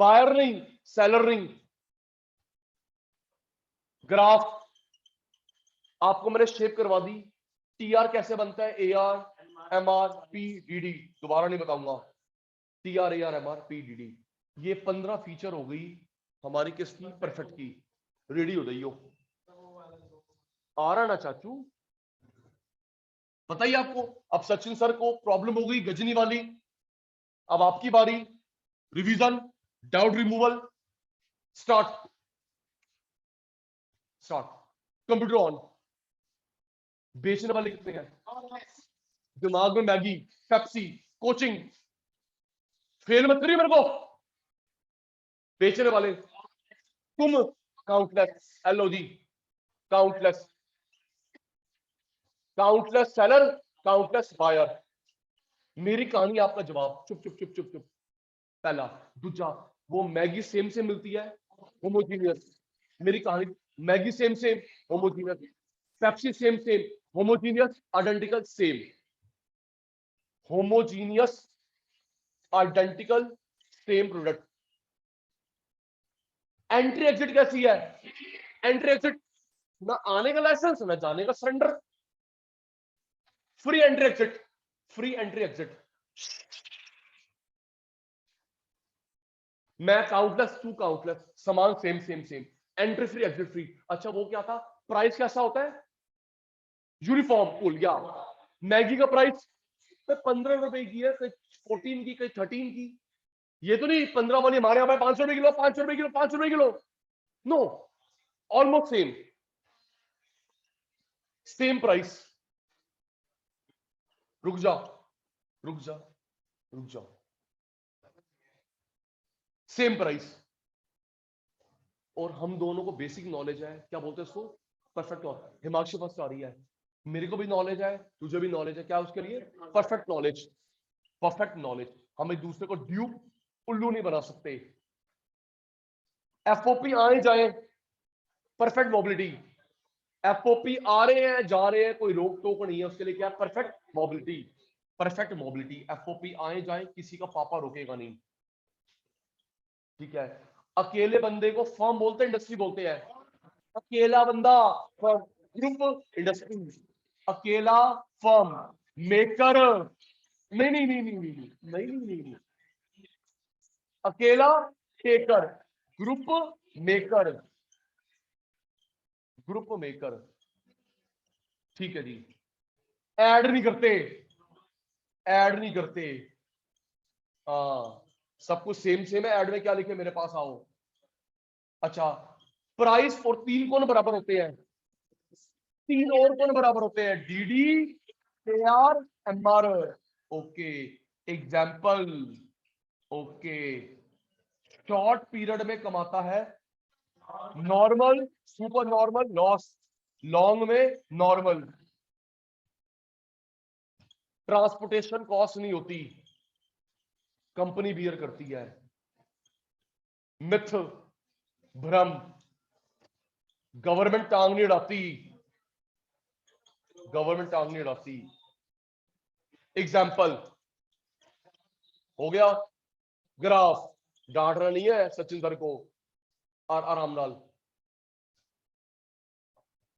buyer नहीं, सेलर नहीं। ग्राफ आपको मैंने शेप करवा दी, टीआर कैसे बनता है, AR M R P D D, दोबारा नहीं बताऊंगा, TR AR M R P D D. ये 15 फीचर हो गई हमारी किसकी? परफेक्ट की। रेडी हो जाइयो, आ रहा ना चाचू? बताइए आपको। अब सचिन सर को प्रॉब्लम हो गई गजनी वाली, अब आपकी बारी, revision, doubt removal, start, start. Computer on. बेचने वाले कितने हैं? दिमाग में मैगी, पेप्सी, कोचिंग, फेल मत करिए मेरे को। बेचने वाले तुम, countless, LOG, countless, countless seller, countless buyer. मेरी कहानी आपका जवाब, चुप चुप चुप चुप चुप। पहला। दूसरा, वो मैगी सेम से मिलती है, होमोजीनियस। मेरी कहानी, Maggi same same, homogeneous, Pepsi same same, homogeneous, identical, same, homogeneous, identical, same product. Entry exit कैसी है? एंट्री एग्जिट, ना आने का लाइसेंस ना जाने का surrender, free entry exit, free entry exit. मैं काउंटलेस, टू काउंटलेस, समान same same same, entry free exit free. अच्छा वो क्या था? प्राइस कैसा होता है? Uniform, cool. या मैगी का प्राइस 15 रुपए की है, कहीं 14 की, कहीं 13 की। ये तो नहीं 15 वाली हमारे यहाँ 500 रुपए किलो, 500 रुपए किलो, 500 रुपए किलो। No, almost same, same price. रुक जा, रुक जा, रुक जा, सेम प्राइस। और हम दोनों को बेसिक नॉलेज है, क्या बोलते हैं इसको? Perfect knowledge. हिमांशु फर्स्ट आ रही है, मेरे को भी नॉलेज है, तुझे भी नॉलेज है, क्या उसके लिए? Perfect knowledge, perfect knowledge. हम एक दूसरे को ड्यूप, उल्लू नहीं बना सकते। एफओपी आए जाए, परफेक्ट मोबिलिटी। एफओपी आ रहे हैं जा रहे हैं, कोई रोक टोक नहीं है, उसके लिए क्या? Perfect mobility, perfect mobility. FOP आए जाए, किसी का पापा रोकेगा नहीं, ठीक है। अकेले बंदे को फर्म बोलते हैं, इंडस्ट्री बोलते हैं? अकेला बंदा फर्म, ग्रुप, इंडस्ट्री। अकेला फर्म, मेकर, नहीं नहीं नहीं नहीं नहीं नहीं नहीं नहीं नहीं। अकेला taker, group maker, group maker, ठीक है जी। ऐड नहीं करते, ऐड नहीं करते। हाँ, सब कुछ सेम सेम है, ऐड में क्या लिखे? मेरे पास आओ। अच्छा, प्राइस और 3 कौन बराबर होते हैं? 3 और कौन बराबर होते हैं? DD, KR, MR. Okay, example, okay. Short period में कमाता है normal, super normal, loss, long में नॉर्मल। ट्रांसपोर्टेशन कॉस्ट नहीं होती, कंपनी बियर करती है। मिथ, भ्रम, गवर्नमेंट टांग नहीं अड़ाती, गवर्नमेंट टांग नहीं अड़ाती। एग्जाम्पल हो गया ग्राफ, डांटना नहीं है सचिन सर को, और आराम नाल।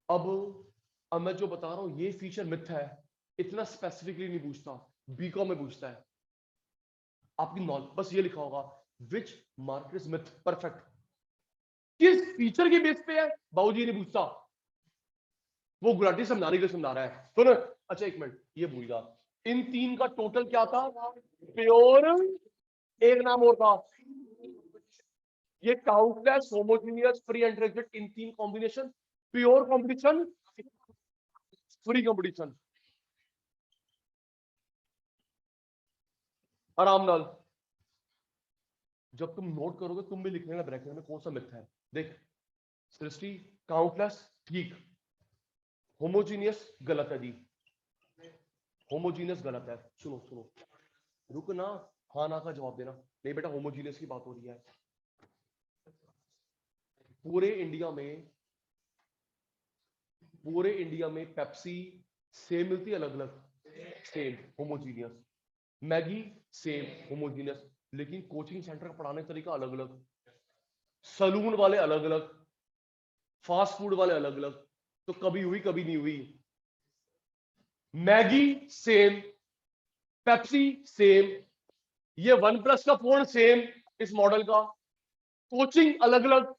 अब मैं जो बता रहा हूं ये फीचर मिथ है, इतना स्पेसिफिकली नहीं पूछता, बीकॉम में पूछता है। आपकी नॉलेज बस ये लिखा होगा विच मार्केट इज मिथ, परफेक्ट। किस फीचर के बेस पे है बाबूजी नहीं पूछता, वो गुलाटी समझाने के लिए समझा रहा है। तो ना अच्छा एक मिनट ये भूल गया, इन तीन का टोटल क्या था? प्योर, एक नाम और था, ये countless, homogeneous, free and reject, इन तीन combination, pure competition, free competition. आराम नाल जब तुम नोट करोगे तुम भी लिख लेना ब्रैकेट में कौन सा मिथ है। देख सृष्टि, काउंटलेस ठीक, होमोजीनियस गलत है जी, होमोजीनियस गलत है। सुनो सुनो रुक ना, हाँ ना का जवाब देना। नहीं बेटा होमोजीनियस की बात हो रही है। पूरे इंडिया में पेप्सी सेम मिलती है, अलग अलग? Same, homogeneous. Maggi same, homogeneous, लेकिन कोचिंग सेंटर का पढ़ाने का तरीका अलग अलग, सलून वाले अलग अलग, फास्ट फूड वाले अलग अलग, तो कभी हुई कभी नहीं हुई। मैगी सेम, पेप्सी सेम, ये वन प्लस का फोन सेम इस मॉडल का, कोचिंग अलग अलग।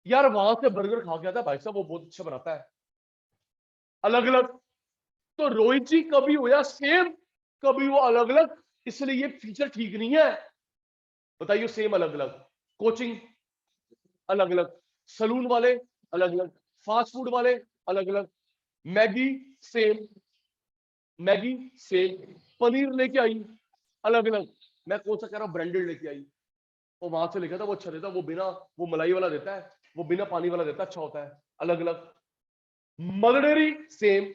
यार वहां से बर्गर खा के आता भाई साहब, वो बहुत अच्छा बनाता है, अलग अलग। तो रोहित जी कभी हुआ सेम, कभी वो अलग अलग, इसलिए ये फीचर ठीक नहीं है। बताइए सेम अलग अलग, कोचिंग अलग अलग, सलून वाले अलग अलग, फास्ट फूड वाले अलग अलग, Maggi same, Maggi same, paneer लेके आई अलग अलग। मैं कौन सा कह रहा हूं, ब्रांडेड लेके आई, वो वहां से लिखा था वो अच्छा देता, वो बिना, वो मलाई वाला देता है, वो बिना पानी वाला देता है, अच्छा होता है, अलग अलग। Mother dairy same,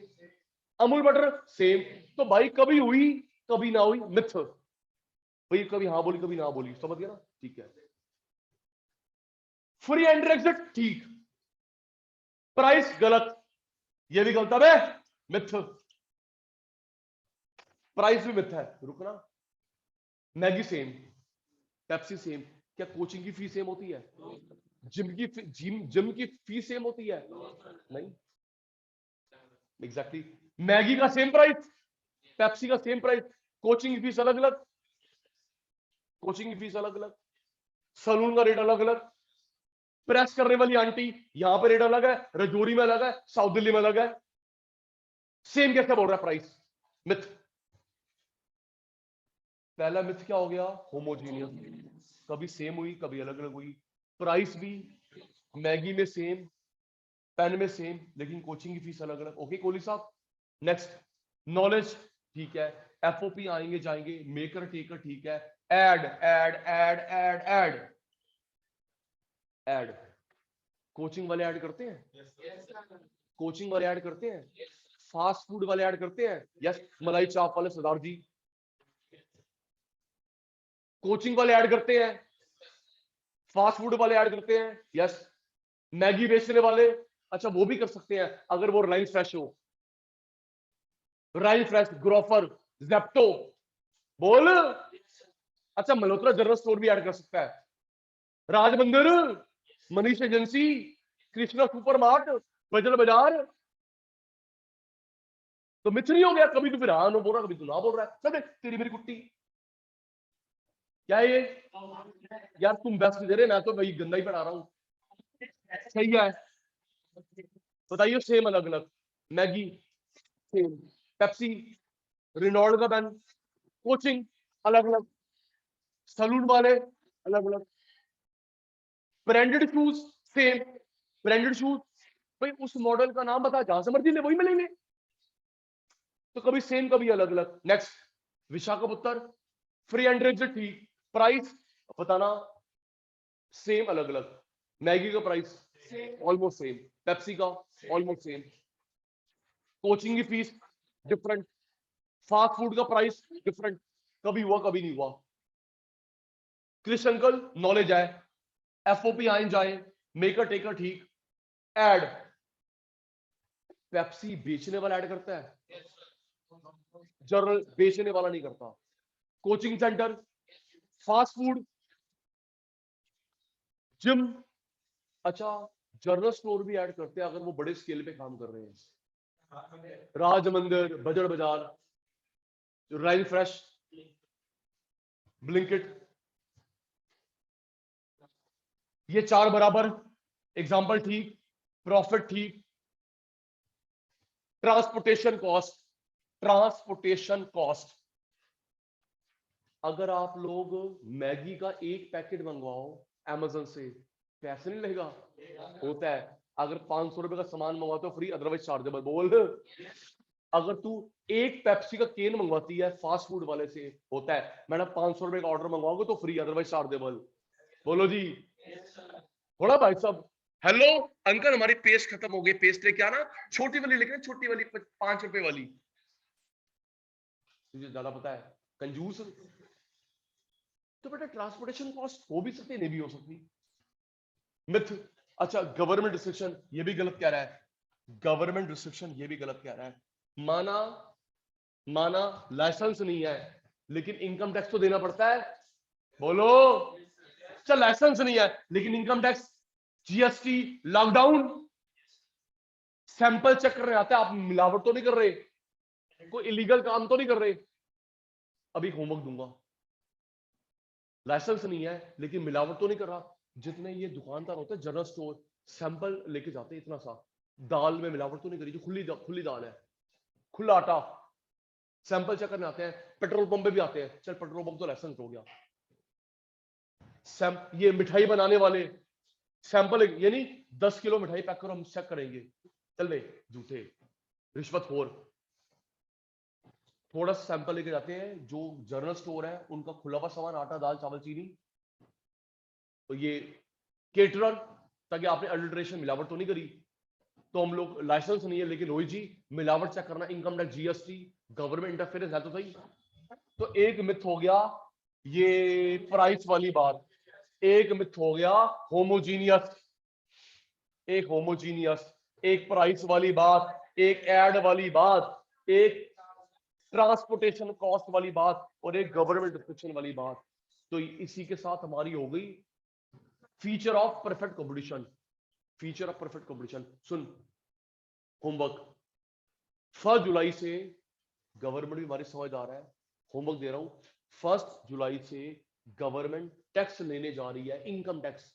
Amul butter same. तो भाई कभी हुई कभी ना हुई मिथ, भाई कभी हाँ बोली कभी ना बोली, समझ गया ना? ठीक है। फ्री एंड एग्जिट ठीक, प्राइस गलत, ये भी गलत है मिथ, प्राइस भी मिथ है। रुकना, मैगी सेम, पेप्सी सेम, क्या कोचिंग की फीस सेम होती है? जिम की फीस सेम होती है? नहीं, एग्जैक्टली मैगी का सेम प्राइस, पेप्सी का सेम प्राइस, कोचिंग की फीस अलग अलग, कोचिंग की फीस अलग अलग, सलून का रेट अलग अलग, प्रेस करने वाली आंटी यहां पे रेट अलग है, रजौरी में अलग है, साउथ दिल्ली में अलग है, सेम कैसे बोल रहा है प्राइस? मिथ। पहला मिथ क्या हो गया? होमोजीनियस, कभी सेम हुई कभी अलग अलग हुई, प्राइस भी मैगी में सेम, पेन में सेम, लेकिन कोचिंग की फीस अलग अलग। ओके कोहली साहब, नेक्स्ट नॉलेज ठीक है, एफओपी आएंगे जाएंगे, मेकर टेकर ठीक है, ad ad ad ad ad ad, coaching वाले ऐड करते हैं, कोचिंग वाले ऐड करते हैं, फास्ट फूड वाले ऐड करते हैं, यस, मलाई चाप वाले सरदार जी, कोचिंग वाले ऐड करते हैं, फास्ट फूड वाले ऐड करते हैं, यस, मैगी बेचने वाले, अच्छा वो भी कर सकते हैं अगर वो रिलायंस फ्रेश हो, रिलायंस फ्रेश, ग्रोफर, जेप्टो, बोल, अच्छा मल्होत्रा जनरल स्टोर भी ऐड कर सकता है, राज मंदिर, Manish agency, Krishna super mart, बजल बाजार। तो मिथ नहीं हो गया? कभी तो फिर हाँ नो बोल रहा, कभी तो ना बोल रहा है, सब तेरी मेरी कुट्टी। क्या है ये? यार तुम बेस्ट दे रहे, मैं तो भाई गंदा ही पढ़ा रहा हूँ। सही है, बताइए सेम अलग अलग, मैगी सेम, पेप्सी, रिनॉल्ड का पेन, कोचिंग अलग अलग, सलून वाले अलग अलग, branded shoes same, branded shoes, भाई उस मॉडल का नाम बता, जहां से मर्जी ले वही मिलेंगे, तो कभी सेम कभी अलग अलग। नेक्स्ट विशाखापुत्र, फ्री एंड रेंज ठीक, प्राइस बताना सेम अलग अलग, मैगी का प्राइस ऑलमोस्ट सेम, पेप्सी का ऑलमोस्ट सेम, कोचिंग की फीस डिफरेंट, फास्ट फूड का प्राइस डिफरेंट, कभी हुआ कभी नहीं हुआ। क्रिस अंकल नॉलेज है, एफओपी आए जाए, मेकर टेकर ठीक। एड, पेप्सी बेचने वाला ऐड करता है, जर्नल बेचने वाला नहीं करता। Coaching centre, fast food, gym, अच्छा जर्नल स्टोर भी ऐड करते हैं अगर वो बड़े स्केल पे काम कर रहे हैं। राज मंदिर, बजट बाजार, राइन फ्रेश, ब्लिंकिट, ये चार बराबर, एग्जांपल ठीक, प्रॉफिट ठीक। ट्रांसपोर्टेशन कॉस्ट, ट्रांसपोर्टेशन कॉस्ट, अगर आप लोग मैगी का एक पैकेट मंगवाओ अमेजन से, पैसे नहीं लगेगा? होता है। अगर 500 रुपए का सामान मंगवाते हो फ्री, अदरवाइज चार्जेबल। बोल, अगर तू एक पेप्सी का केन मंगवाती है फास्ट फूड वाले से, होता है मैडम 500 रुपए का ऑर्डर मंगवाओगे तो फ्री, अदरवाइज चार्जेबल। बोलो जी, थोड़ा भाई साहब। हेलो अंकल, हमारी पेस्ट खत्म हो गई, पेस्ट लेके आना, छोटी वाली लेके, छोटी वाली 5 रुपए वाली। तुझे ज्यादा पता है, कंजूस। तो बेटा ट्रांसपोर्टेशन कॉस्ट हो भी सकती है, नहीं भी हो सकती। मिथ। अच्छा गवर्नमेंट रिस्ट्रिक्शन, ये भी गलत कह रहा है, गवर्नमेंट रिस्ट्रिक्शन ये भी गलत कह रहा है। माना, माना लाइसेंस नहीं है लेकिन इनकम टैक्स तो देना पड़ता है। बोलो, चल लाइसेंस नहीं है लेकिन income tax, GST, lockdown, sample check करने आते हैं, आप मिलावट तो नहीं कर रहे, कोई इलीगल काम तो नहीं कर रहे। अभी होमवर्क दूंगा, लाइसेंस नहीं है लेकिन मिलावट तो नहीं कर रहा। जितने ये दुकानदार होते हैं जनरल स्टोर, सैंपल लेके जाते हैं इतना सा, दाल में मिलावट तो नहीं करी, जो खुली दाल है, खुला आटा, सैंपल चेक करने आते हैं। पेट्रोल पंप पे भी आते हैं, चल पेट्रोल पंप तो लाइसेंस हो गया। ये मिठाई बनाने वाले, सैंपल, ये नहीं 10 किलो मिठाई पैक करो हम चेक करेंगे, चल रहे झूठे, रिश्वतखोर। थोड़ा सैंपल लेके जाते हैं, जो जनरल स्टोर है उनका खुला हुआ सामान, आटा दाल चावल चीनी, तो ये केटरर, ताकि आपने अडल्ट्रेशन मिलावट तो नहीं करी। तो हम लोग लाइसेंस नहीं है लेकिन रोहित जी मिलावट चेक करना, income tax, GST, government interference है तो सही। तो एक मिथ हो गया ये प्राइस वाली बात, एक मिथ हो गया होमोजीनियस, एक होमोजीनियस, एक प्राइस वाली बात, एक एड वाली बात, एक ट्रांसपोर्टेशन कॉस्ट वाली बात, और एक गवर्नमेंट रिस्ट्रिक्शन वाली बात। तो इसी के साथ हमारी हो गई feature of perfect competition. Feature of perfect competition soon, homework 1 जुलाई से, गवर्नमेंट भी हमारी समझदार है, होमवर्क दे रहा हूं, 1 जुलाई से गवर्नमेंट टैक्स लेने जा रही है, इनकम टैक्स,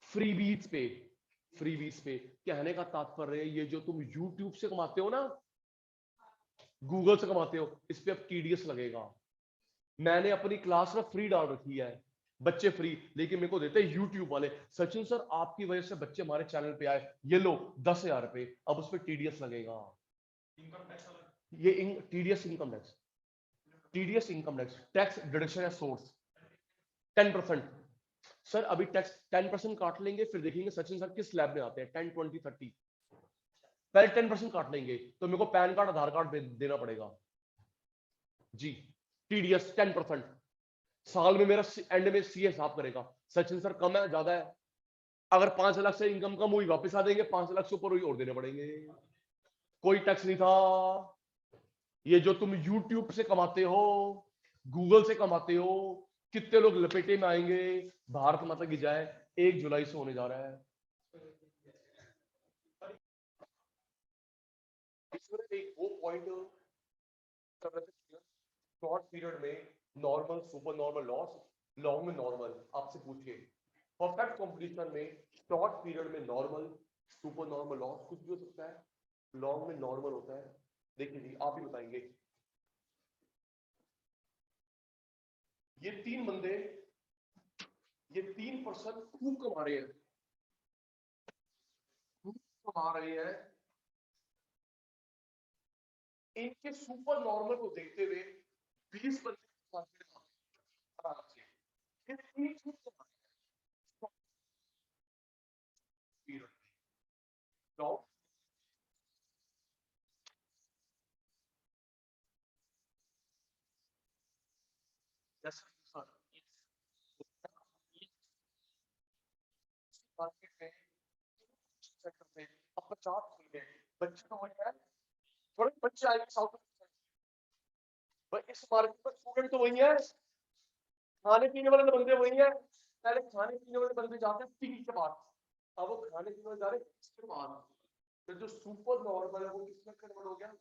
फ्रीबीज पे। फ्रीबीज पे कहने का तात्पर्य है, ये जो तुम यूट्यूब से कमाते हो ना, गूगल से कमाते हो, इस पे अब टीडीएस लगेगा। मैंने अपनी क्लास में फ्री डाल रखी है, बच्चे फ्री, लेकिन मेरे को देते हैं यूट्यूब वाले, सचिन सर आपकी वजह से बच्चे हमारे चैनल पे आए, ये लो 10,000 रुपए, अब उस पर टीडीएस लगेगा। ये TDS income tax, TDS income tax, tax deduction या सोर्स 10%। सर अभी टैक्स 10% काट लेंगे, फिर देखेंगे सचिन सर किस स्लैब में आते हैं, 10, 20, 30, पहले 10% काट लेंगे तो मेरे को पैन कार्ड आधार कार्ड देना पड़ेगा जी। टीडीएस 10%, साल में मेरा एंड में सीए हिसाब करेगा, सचिन सर कम है ज्यादा है, अगर 5 लाख से इनकम कम हुई वापस आ देंगे, 5 लाख से ऊपर हुई और देने पड़ेंगे। कोई टैक्स नहीं था। ये जो तुम यूट्यूब से कमाते हो, गूगल से कमाते हो, कितने लोग लपेटे में आएंगे, भारत माता की जय, 1 जुलाई से होने जा रहा है। इसमें एक वो पॉइंट शॉर्ट पीरियड में normal, super normal, loss, long में नॉर्मल, आपसे पूछिए परफेक्ट कंपटीशन में शॉर्ट पीरियड में नॉर्मल, सुपर नॉर्मल, लॉस कुछ भी हो सकता है, लॉन्ग में नॉर्मल होता है। देखिए जी आप ही बताएंगे, ये 3 बंदे, ये 3 पर्सन खूब कमा रहे हैं, खूब कमा रहे हैं, इनके सुपर नॉर्मल को देखते हुए 20 बंदे आराम से, ये 3 खूब कमा रहे हैं, मार्केट में सेक्टर पे अब 50 खुल गए, बच्चे तो वही है, थोड़े बच्चे आएंगे साउथ भाई इस मार्केट में, स्टूडेंट तो वही है, खाने पीने वाले बंदे वही है। पहले खाने पीने वाले बंदे जाते हैं पीक के बाद, अब वो खाने पीने वाले जा रहे हैं इसके बाद। फिर जो सुपर नॉर्मल है वो किसमें कन्वर्ट हो गया,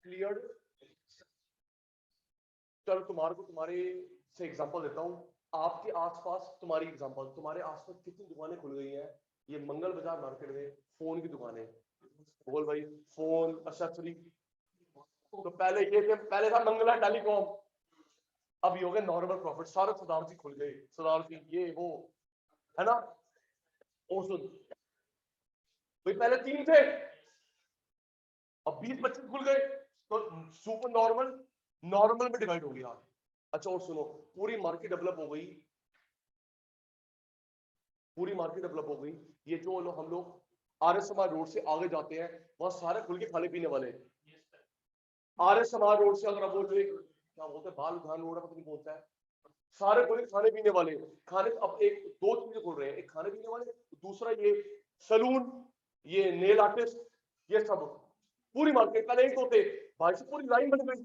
क्लियर। चलो तुम्हारे को तुम्हारे से एग्जांपल देता हूँ। आपके आसपास तुम्हारी एग्जांपल, तुम्हारे आसपास कितनी दुकानें खुल गई हैं, ये मंगल बाजार मार्केट में फोन की दुकानें, बोल भाई फोन एक्सेसरी। तो पहले ये थे, पहले था मंगला टेलीकॉम, अब ये हो गए नॉर्मल प्रॉफिट, सारे सरदार जी खुल गए, सरदार जी ये वो है ना। और सुन भाई पहले 3 थे, अब 20-25 खुल गए, तो सुपर नॉर्मल नॉर्मल में डिवाइड हो गया। अच्छा और सुनो, पूरी मार्केट डेवलप हो गई, पूरी मार्केट डेवलप हो गई। ये जो लोग हम लोग आर्य समाज रोड से आगे जाते हैं वहां सारे खुल के खाने पीने वाले, आर्य समाज रोड से अगर आप बोल रहे क्या बोलते हैं, बाल उद्यान रोड पता नहीं बोलता है, सारे खुले खाने पीने वाले। खाने अब एक 2 चीजें खुल रहे हैं, एक खाने पीने वाले, दूसरा ये सलून, ये नेल आर्टिस्ट, ये सब पूरी मार्केट। पहले एक होते भाई से पूरी लाइन बन गई,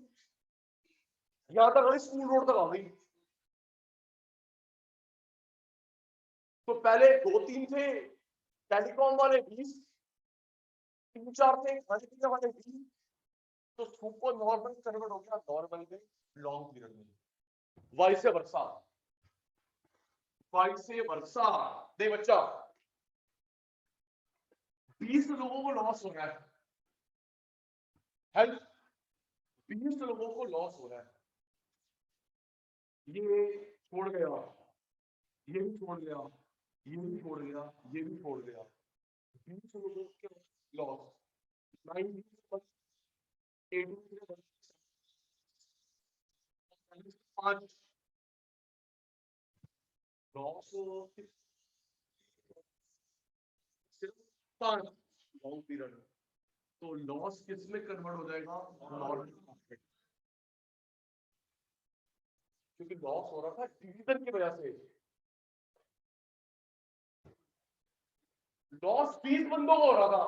यहां तक गई, स्कूल रोड तक आ गई। तो पहले 2-3 थे टेलीकॉम वाले, 20, 3-4 थे खाने पीने वाले, 20, तो सुपर नॉर्मल कन्वर्ट हो गया नॉर्मल में, लॉन्ग पीरियड में, वाइस वर्सा, वाइस वर्सा। देख बच्चा 20 लोगों को लॉस हो रहा है, हेल्थ 20 लोगों को लॉस हो रहा है, ये छोड़ गया, ये भी छोड़ गया, ये भी छोड़ गया, ये भी छोड़ गया, 20 लोगों के लॉस, 9 5 लॉस, सिर्फ 5 लॉन्ग पीरियड। तो लॉस किस में कन्वर्ट हो जाएगा, नॉर्मल प्रॉफिट, क्योंकि लॉस हो रहा था डिवीजन की वजह से। लॉस 20 बंदों को हो रहा था,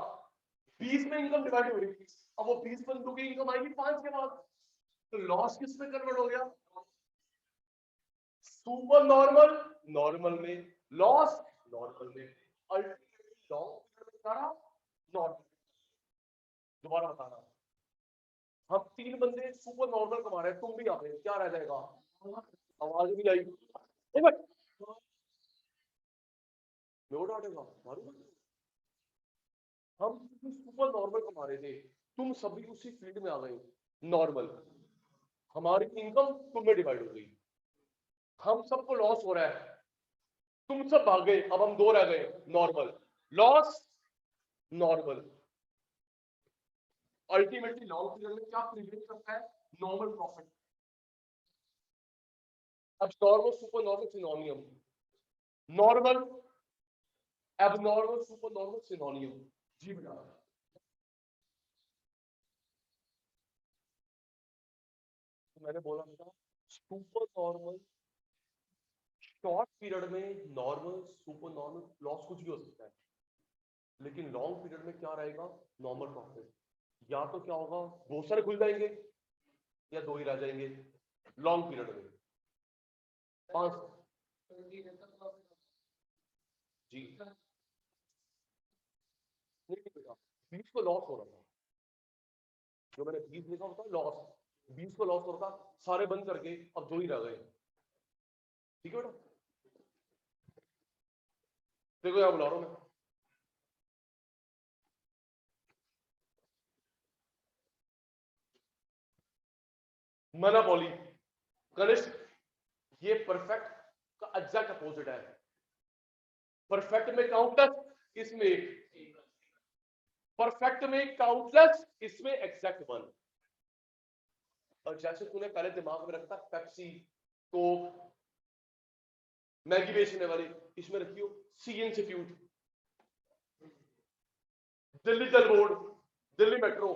20 में इनकम डिवाइड हो रही थी, अब वो 20 बंदों की इनकम आएगी 5 के बाद, तो लॉस किस में कन्वर्ट हो गया, सुपर नॉर्मल नॉर्मल में, लॉस नॉर्मल में, अल्टीमेटली लॉन्ग नॉर्मल। दोबारा बताना, हम 3 बंदे सुपर नॉर्मल कमा रहे हैं, तुम भी आ गए, क्या रह जाएगा, आवाज नहीं आई, हम सुपर नॉर्मल कमा रहे थे, तुम सभी उसी फील्ड में आ गए नॉर्मल, हमारी इनकम तुम में डिवाइड हो गई, हम सबको लॉस हो रहा है, तुम सब भाग गए, अब हम 2 रह गए normal, loss normal. Ultimately long period में क्या प्रिवेंट करता है, नॉर्मल प्रॉफिट। अब normal super normal synonym, normal abnormal super normal synonym, जी बेटा। तो मैंने बोला था सुपर नॉर्मल शॉर्ट पीरियड में, नॉर्मल सुपर नॉर्मल लॉस कुछ भी हो सकता है, लेकिन लॉन्ग पीरियड में क्या रहेगा, नॉर्मल प्रॉफिट। या तो क्या होगा, बहुत सारे खुल जाएंगे या 2 ही रह जाएंगे लॉन्ग पीरियड में, 5 जी नहीं बेटा, 20 को लॉस हो रहा था, जो मैंने 20 लिखा होता लॉस, 20 को लॉस हो रहा था, सारे बंद करके अब 2 ही रह गए, ठीक है बेटा। देखो यहाँ बुला रहा हूं मैं, मोनोपोली, कनिष्क, ये परफेक्ट का एग्जैक्ट अपोजिट है, परफेक्ट में काउंटलेस, इसमें परफेक्ट में काउंटलेस, इसमें एग्जैक्ट 1। और जैसे तूने पहले दिमाग में रखता पेप्सी, कोक, मैगी बेचने वाली, इसमें रखियो सी इंस्टीट्यूट, दिल्ली जल बोर्ड, दिल्ली मेट्रो,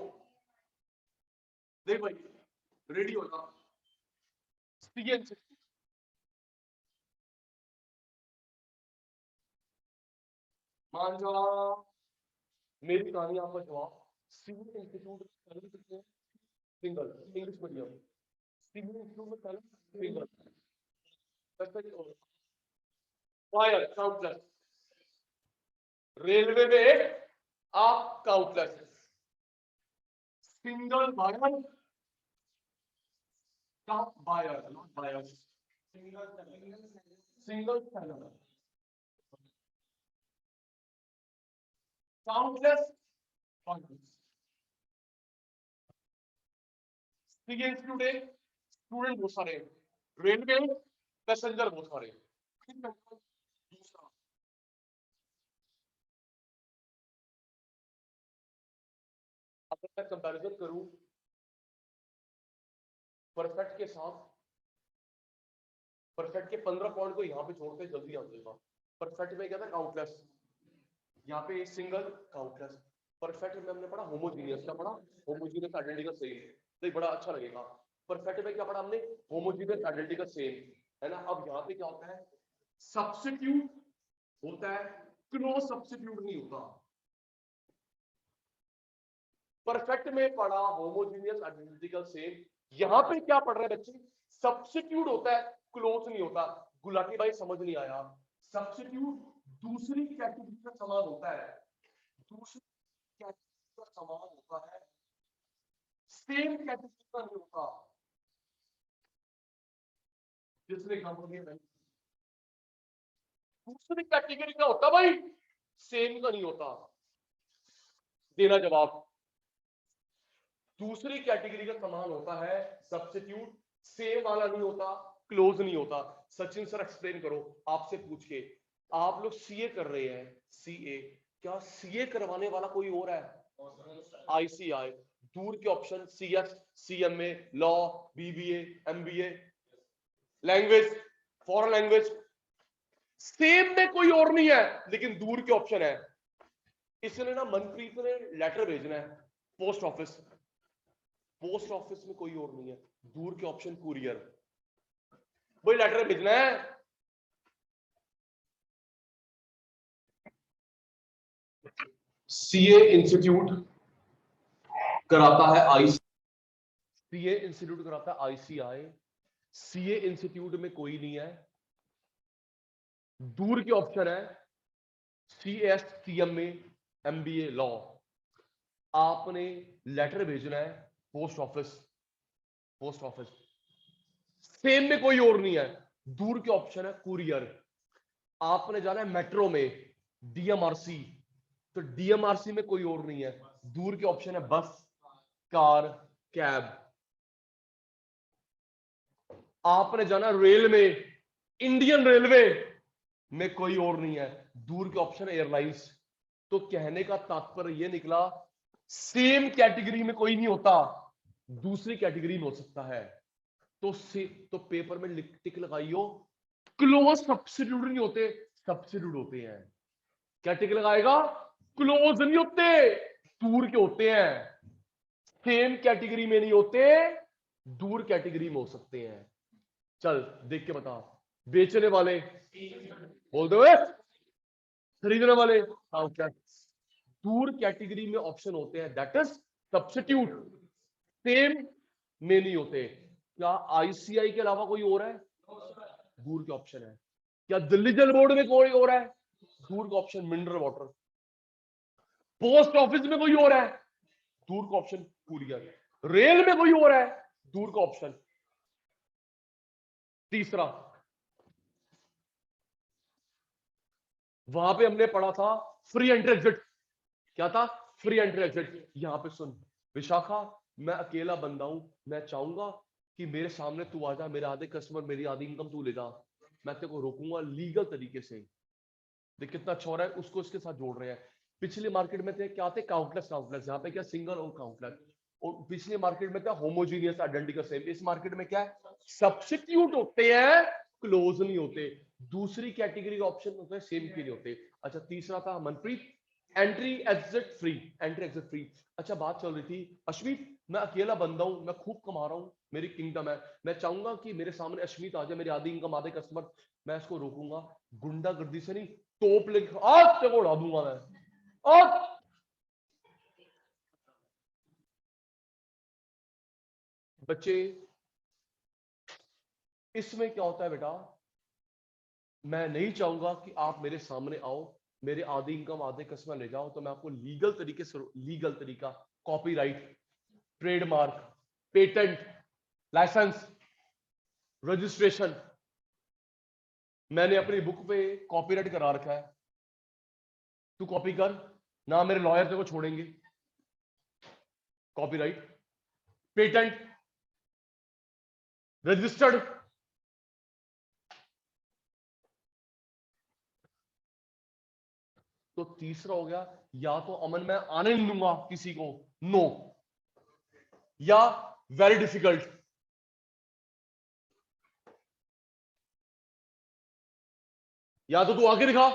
देख भाई रेडी होता सी इंस्टीट्यूट, मान जा मेरी कहानी आपका जवाब civil institute single English medium civil institute में सिंगल फायर काउंटलेस रेलवे में आप countless single buyer buyer not buyers single seller countless student बहुत सारे रेलवे पैसेंजर बहुत सारे दूसरा अगर मैं कंपैरिजन करूं परफेक्ट के साथ परफेक्ट के 15 पॉइंट को यहां पे छोड़ते जल्दी आ जाएगा परफेक्ट में क्या था काउंटलेस यहाँ पे सिंगल काउंटलेस परफेक्ट में हमने पढ़ा होमोजीनियस क्या पढ़ा होमोजीनियस आइडेंटिकल सेम तो बड़ा अच्छा लगेगा परफेक्ट में क्या पढ़ा हमने होमोजीनियस आइडेंटिकल सेम है ना अब यहाँ पे क्या होता है सब्स्टिट्यूट होता है क्लोज सब्स्टिट्यूट नहीं होता परफेक्ट में पढ़ा होमोजीनियस आइडेंटिकल सेम यहाँ पे क्या पढ़ रहे हैं बच्चे सब्स्टिट्यूट होता है क्लोज नहीं होता गुलाटी भाई समझ नहीं आया सब्स्टिट्यूट दूसरी कैटेगरी का समान होता है दूसरी कैटेगरी का समान होता है सेम कैटेगरी का नहीं होता जिसने काम किया भाई दूसरी कैटेगरी का होता भाई सेम का नहीं होता देना जवाब दूसरी कैटेगरी का समान होता है सब्स्टिट्यूट सेम वाला नहीं होता क्लोज नहीं होता सचिन सर एक्सप्लेन करो आपसे पूछ के आप लोग सीए कर रहे हैं सीए क्या सीए करवाने वाला कोई और है आईसीआई दूर के option CS CMA law BBA MBA language foreign language same में कोई और नहीं है लेकिन दूर के ऑप्शन है इसने ना मनप्रीत ने लेटर भेजना है पोस्ट ऑफिस में कोई और नहीं है दूर के ऑप्शन कुरियर वही लेटर भेजना है सीए इंस्टीट्यूट कराता है आईसीआई सीए इंस्टीट्यूट में कोई नहीं है दूर के ऑप्शन है सीएस सीएमए एमबीए लॉ आपने लेटर भेजना है पोस्ट ऑफिस सेम में कोई और नहीं है दूर के ऑप्शन है कुरियर आपने जाना है मेट्रो में डीएमआरसी तो डीएमआरसी में कोई और नहीं है दूर के ऑप्शन है बस कार कैब आपने जाना रेल में इंडियन रेलवे में कोई और नहीं है दूर के ऑप्शन एयरलाइंस तो कहने का तात्पर्य यह निकला सेम कैटेगरी में कोई नहीं होता दूसरी कैटेगरी में हो सकता है तो पेपर में टिक लगाइयो क्लोज सब्स्टिट्यूट नहीं होते सब्स्टिट्यूट होते हैं क्या टिक लगाएगा क्लोज नहीं होते दूर के होते हैं सेम कैटेगरी में नहीं होते दूर कैटेगरी में हो सकते हैं चल देख के बता बेचने वाले बोल दो खरीदने वाले दूर कैटेगरी में ऑप्शन होते हैं दैट इज सब्स्टिट्यूट सेम में नहीं होते क्या आईसीआई के अलावा कोई और है दूर के ऑप्शन है क्या दिल्ली जल बोर्ड में कोई और है दूर का option mineral water post office में कोई और है दूर का ऑप्शन कुरियर रेल में कोई और है दूर का ऑप्शन तीसरा वहां पे हमने पढ़ा था फ्री एंट्री एग्जिट क्या था फ्री एंट्री एग्जिट यहां पे सुन विशाखा मैं अकेला बंदा हूं मैं चाहूंगा कि मेरे सामने तू आ जा मेरे आधे कस्टमर मेरी आधी इनकम तू ले जा मैं तेरे को रोकूंगा लीगल तरीके से देख कितना अच्छा हो रहा है उसको इसके साथ जोड़ रहे हैं पिछली मार्केट में थे क्या थे काउंटलेस यहाँ पे क्या सिंगल और काउंटलेस और पिछली मार्केट में क्या होमोजीनियस आइडेंटिकल सेम इस मार्केट में क्या है सब्स्टिट्यूट होते हैं क्लोज नहीं होते दूसरी कैटेगरी का ऑप्शन होता है सेम के लिए होते अच्छा तीसरा था मनप्रीत एंट्री एग्जिट फ्री अच्छा बात चल रही थी अश्वित मैं अकेला बंदा हूं मैं खूब कमा रहा हूं मेरी किंगडम है। मैं चाहूंगा कि मेरे सामने अश्मित आ जाए, मेरे आधी इनकम आधे कस्टमर, मैं इसको रोकूंगा गुंडागर्दी से नहीं, तोप लेके आज तक उड़ा दूंगा मैं आज। बच्चे इसमें क्या होता है बेटा, मैं नहीं चाहूंगा कि आप मेरे सामने आओ, मेरे आधी इनकम आधे कस्टमर ले जाओ, तो मैं आपको लीगल तरीके से, लीगल तरीका, copyright, trademark, patent, licence, registration, मैंने अपनी बुक पे कॉपीराइट करा रखा है। तू कॉपी कर ना, मेरे लॉयर तेरे को छोड़ेंगे। कॉपीराइट, पेटेंट, रजिस्टर्ड, तो तीसरा हो गया, या तो अमन मैं आने नहीं दूंगा किसी को, नो, या वेरी डिफिकल्ट, या तो तू आगे दिखा,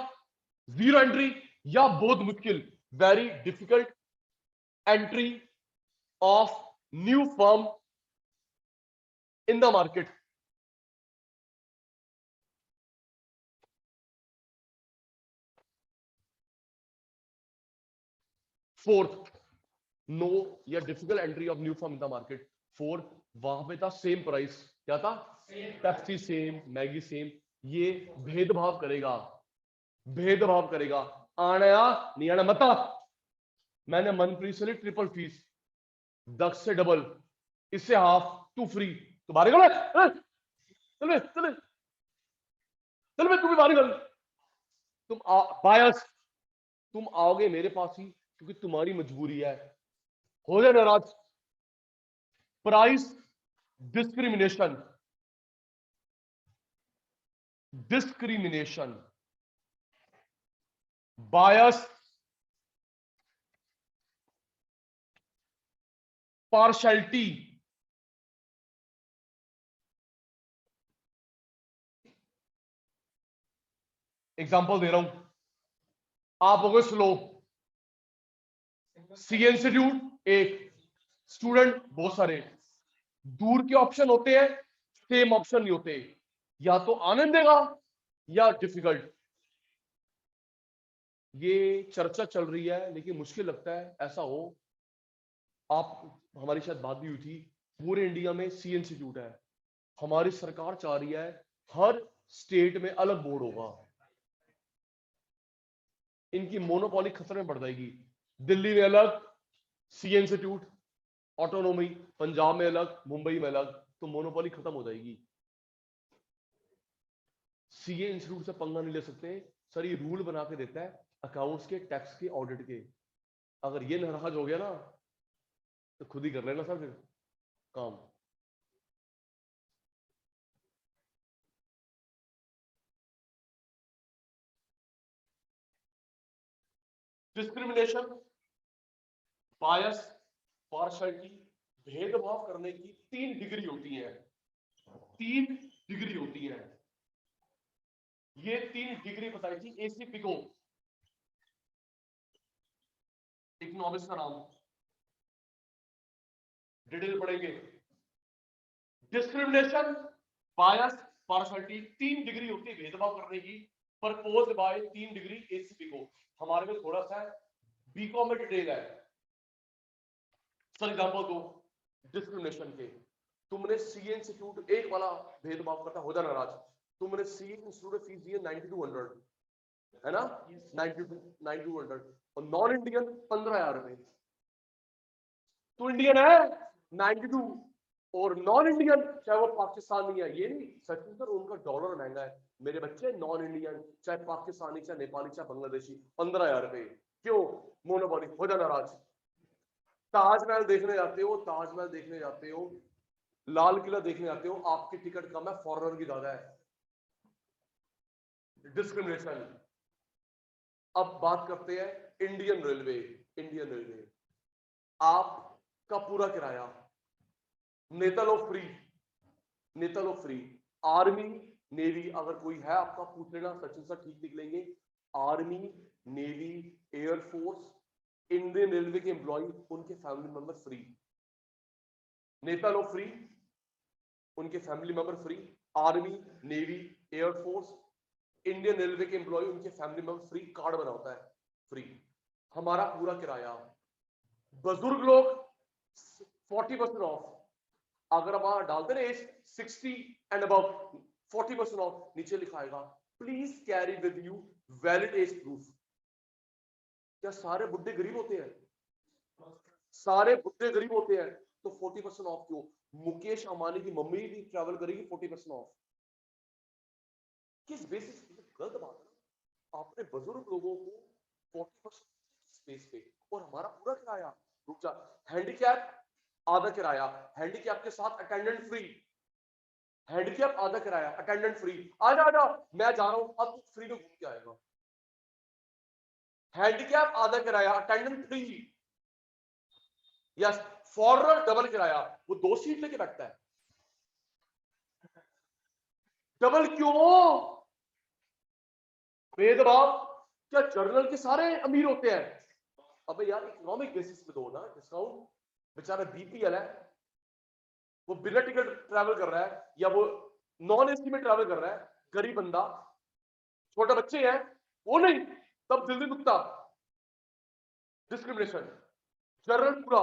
जीरो एंट्री, या बहुत मुश्किल, very difficult entry of new firm in the market. Fourth, no या difficult entry of new firm in the market. Fourth, वहां पे था सेम प्राइस, क्या था, पेप्सी सेम, मैगी सेम, ये भेदभाव करेगा, भेदभाव करेगा, आना नहीं आना मत आ। मैंने मनप्रीत से ली ट्रिपल फीस, दक्ष से डबल, इससे हाफ, तू फ्री, तू बाहर निकल, चल चल चल बे, तू भी बाहर निकल। तुम बायस, तुम आओगे मेरे पास ही क्योंकि तुम्हारी मजबूरी है, हो जाए नाराज। प्राइस डिस्क्रिमिनेशन, डिस्क्रिमिनेशन, बायस, पार्शलिटी, एग्जांपल दे रहा हूं, आप हो गए स्लो, सी इंस्टीट्यूट एक, स्टूडेंट बहुत सारे, दूर के ऑप्शन होते हैं, सेम ऑप्शन नहीं होते, या तो आनंद देगा या डिफिकल्ट। ये चर्चा चल रही है लेकिन मुश्किल लगता है ऐसा हो, आप, हमारी शायद बात भी हुई थी, पूरे इंडिया में सी इंस्टीट्यूट है, हमारी सरकार चाह रही है हर स्टेट में अलग बोर्ड होगा, इनकी मोनोपोली खतरे में पड़ जाएगी। दिल्ली में अलग सी इंस्टीट्यूट, ऑटोनोमी, पंजाब में अलग, मुंबई में अलग, तो मोनोपोली खत्म हो जाएगी। सीए इंस्टीट्यूट से पंगा नहीं ले सकते सर, ये रूल बना के देता है अकाउंट्स के, टैक्स के, ऑडिट के, अगर ये नाराज हो गया ना तो खुद ही कर लेना सर फिर काम। डिस्क्रिमिनेशन, बायस, पार्शलिटी, भेदभाव करने की 3 डिग्री होती है, 3 डिग्री होती है। ये 3 डिग्री बताई थी एसी पिको, इकोनॉमिक्स का नाम, डिटेल पढ़ेंगे। डिस्क्रिमिनेशन, बायस, पार्शलिटी, 3 डिग्री होती है भेदभाव करने की, propose by 3 degree A C Pigou. हमारे में थोड़ा सा बीकॉम में डिटेल है। फॉर एग्जांपल दो डिस्क्रिमिनेशन के, तुमने सी इंस्टीट्यूट एक वाला भेदभाव करता, हो जाए नाराज, तुमने सी इंस्टीट्यूट फीस दी है 9200, है ना, 9200, और नॉन इंडियन 15,000 रुपए, तो इंडियन है 92, और नॉन इंडियन चाहे वो पाकिस्तानी है, ये नहीं सचिन सर उनका डॉलर महंगा है, मेरे बच्चे नॉन इंडियन चाहे पाकिस्तानी चाहे नेपाली चाहे बांग्लादेशी 15,000 रुपए, क्यों, मोनोपोली, हो जाए नाराज। ताजमहल देखने जाते हो, ताजमहल देखने जाते हो, लाल किला देखने जाते हो, आपकी टिकट कम है, फॉरेनर की ज्यादा है, डिस्क्रिमिनेशन। अब बात करते हैं इंडियन रेलवे, इंडियन रेलवे, आपका पूरा किराया, नेता लोग फ्री, नेता लोग फ्री, आर्मी नेवी अगर कोई है आपका पूछ लेना, सचिन सर ठीक लिख लेंगे, army navy air force Indian railway के एम्प्लॉय उनके फैमिली मेंबर फ्री, नेता लोग फ्री, उनके family member free. Army, navy, air force, Indian railway के एम्प्लॉय, उनके फैमिली मेंबर फ्री कार्ड बना होता है, फ्री। हमारा पूरा किराया। बुजुर्ग लोग 40% ऑफ। अगर आप वहां डालते ना एज 60 एंड अबव, 40% ऑफ नीचे लिखा आएगा, please carry with you valid age proof. क्या सारे बुड्ढे गरीब होते हैं? सारे बुड्ढे गरीब होते हैं, तो 40% ऑफ क्यों? मुकेश अंबानी की मम्मी भी ट्रैवल करेगी 40% ऑफ। किस बेसिस पे? गलत बात है ना। आपने बुजुर्ग लोगों को 40% स्पेस पे, और हमारा पूरा किराया। रुक जा, हैंडीकैप आधा किराया, हैंडीकैप के साथ अटेंडेंट फ्री। हैंडीकैप आधा किराया, अटेंडेंट फ्री। आजा आजा, मैं जा रहा हूं, अब तू फ्री में घूम के आएगा। हैंडीकैप आधा किराया, attendant free. Yes, foreigner double किराया, वो 2 सीट लेके बैठता है। डबल क्यों? भेदभाव। क्या जर्नल के सारे अमीर होते हैं? अबे यार, इकोनॉमिक बेसिस पे दो ना डिस्काउंट। बेचारा बीपीएल है, वो बिना टिकट ट्रैवल कर रहा है, या वो नॉन एसी में ट्रैवल कर रहा है, गरीब बंदा, छोटे बच्चे हैं, वो नहीं, तब दिल नहीं दुखता। डिस्क्रिमिनेशन। जनरल पूरा,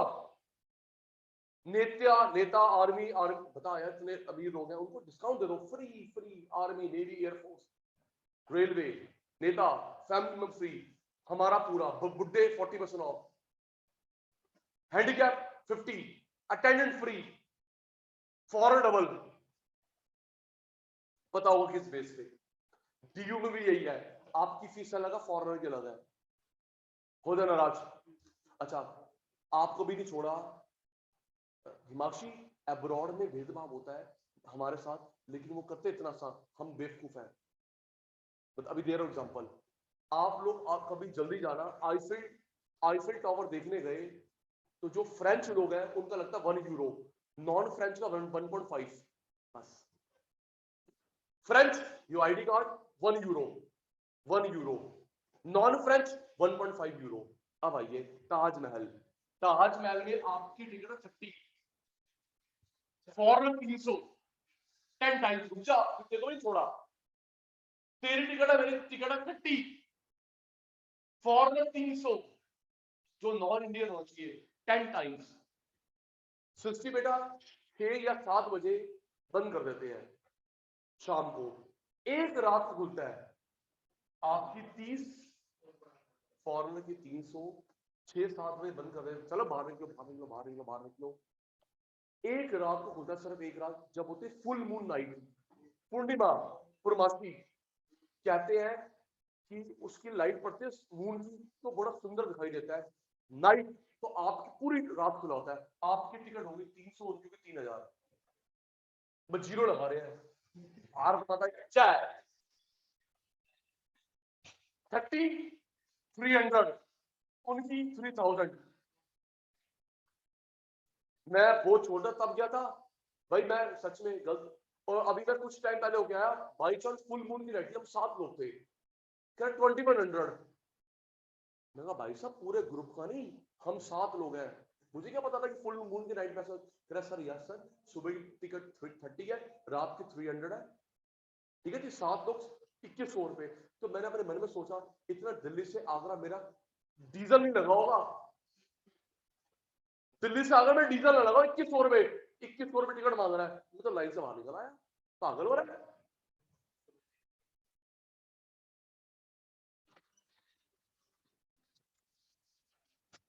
नेता, आर्मी, बता यार, इतने अमीर लोग हैं, उनको डिस्काउंट दे दो, free free. Army, navy, air force, railway, नेता, फैमिली में फ्री। हमारा पूरा, बुड्ढे 40% of, handicap 50, attendant free, foreign double. बताओ किस बेस पे? डीयू में भी यही है, आपकी फीस अलग है, फॉरनर की अलग है। हो जाए नाराज। अच्छा, आपको भी नहीं छोड़ा हिमाक्षी, अब्रॉड में भेदभाव होता है हमारे साथ, लेकिन वो करते इतना सा, हम बेवकूफ हैं। अभी दे रहा हूं एग्जांपल। आप लोग कभी जल्दी जाना, आईफिल टावर देखने गए, तो जो फ्रेंच लोग हैं उनका लगता है 1 यूरो, नॉन फ्रेंच का 1.5। बस फ्रेंच यो ID card 1 euro, 1 euro, non French 1.5 euro. अब आइए ताजमहल। ताजमहल में आपकी टिकट 30, फॉरन 300, 10 टाइम्स। देखो नहीं छोड़ा, तेरी टिकट है, मेरी टिकट है 30, फॉरन 300, जो नॉन इंडियन होना चाहिए 10 टाइम्स। 60 बेटा 6 या 7 बजे बंद कर देते हैं शाम को, एक रात को खुलता है। आपकी 30, फॉरन की 300, 6-7 बजे बंद कर देते, चलो बाहर निकलो, बाहर निकलो, बाहर निकलो, बाहर निकलो। एक रात को खुलता है, सिर्फ एक रात, जब होती फुल मून नाइट, पूर्णिमा, पूर्णमासी। कहते हैं कि उसकी लाइट पड़ती है मून की, तो बड़ा सुंदर दिखाई देता है नाइट। तो आपकी पूरी रात खुला होता है। आपकी टिकट होगी 300, उनकी 3000। बस जीरो लगा रहे हैं, बाहर बताता है अच्छा है। 30, 300, उनकी 3000। मैं बहुत छोटा तब गया था भाई, मैं सच में गलत। और अभी मैं कुछ टाइम पहले हो गया, बाई चांस फुल मून की नाइट, हम 7 लोग थे, क्या 2100। मैं कहा भाई साहब पूरे ग्रुप का नहीं, हम 7 लोग हैं, मुझे क्या पता था कि फुल मून की नाइट पैसा। कह रहा सर, यार सर, सुबह की टिकट 30 है, रात की 300 है। ठीक है जी, 7 लोग 2100 रुपए। तो मैंने अपने मन में सोचा, इतना दिल्ली से आगरा मेरा डीजल नहीं लगा होगा, दिल्ली से आगरा में डीजल ना लगा, 2100 रुपए, 2100 रुपए टिकट मांग रहा है। मैं तो लाइन से बाहर निकल आया, पागल हो रहा है।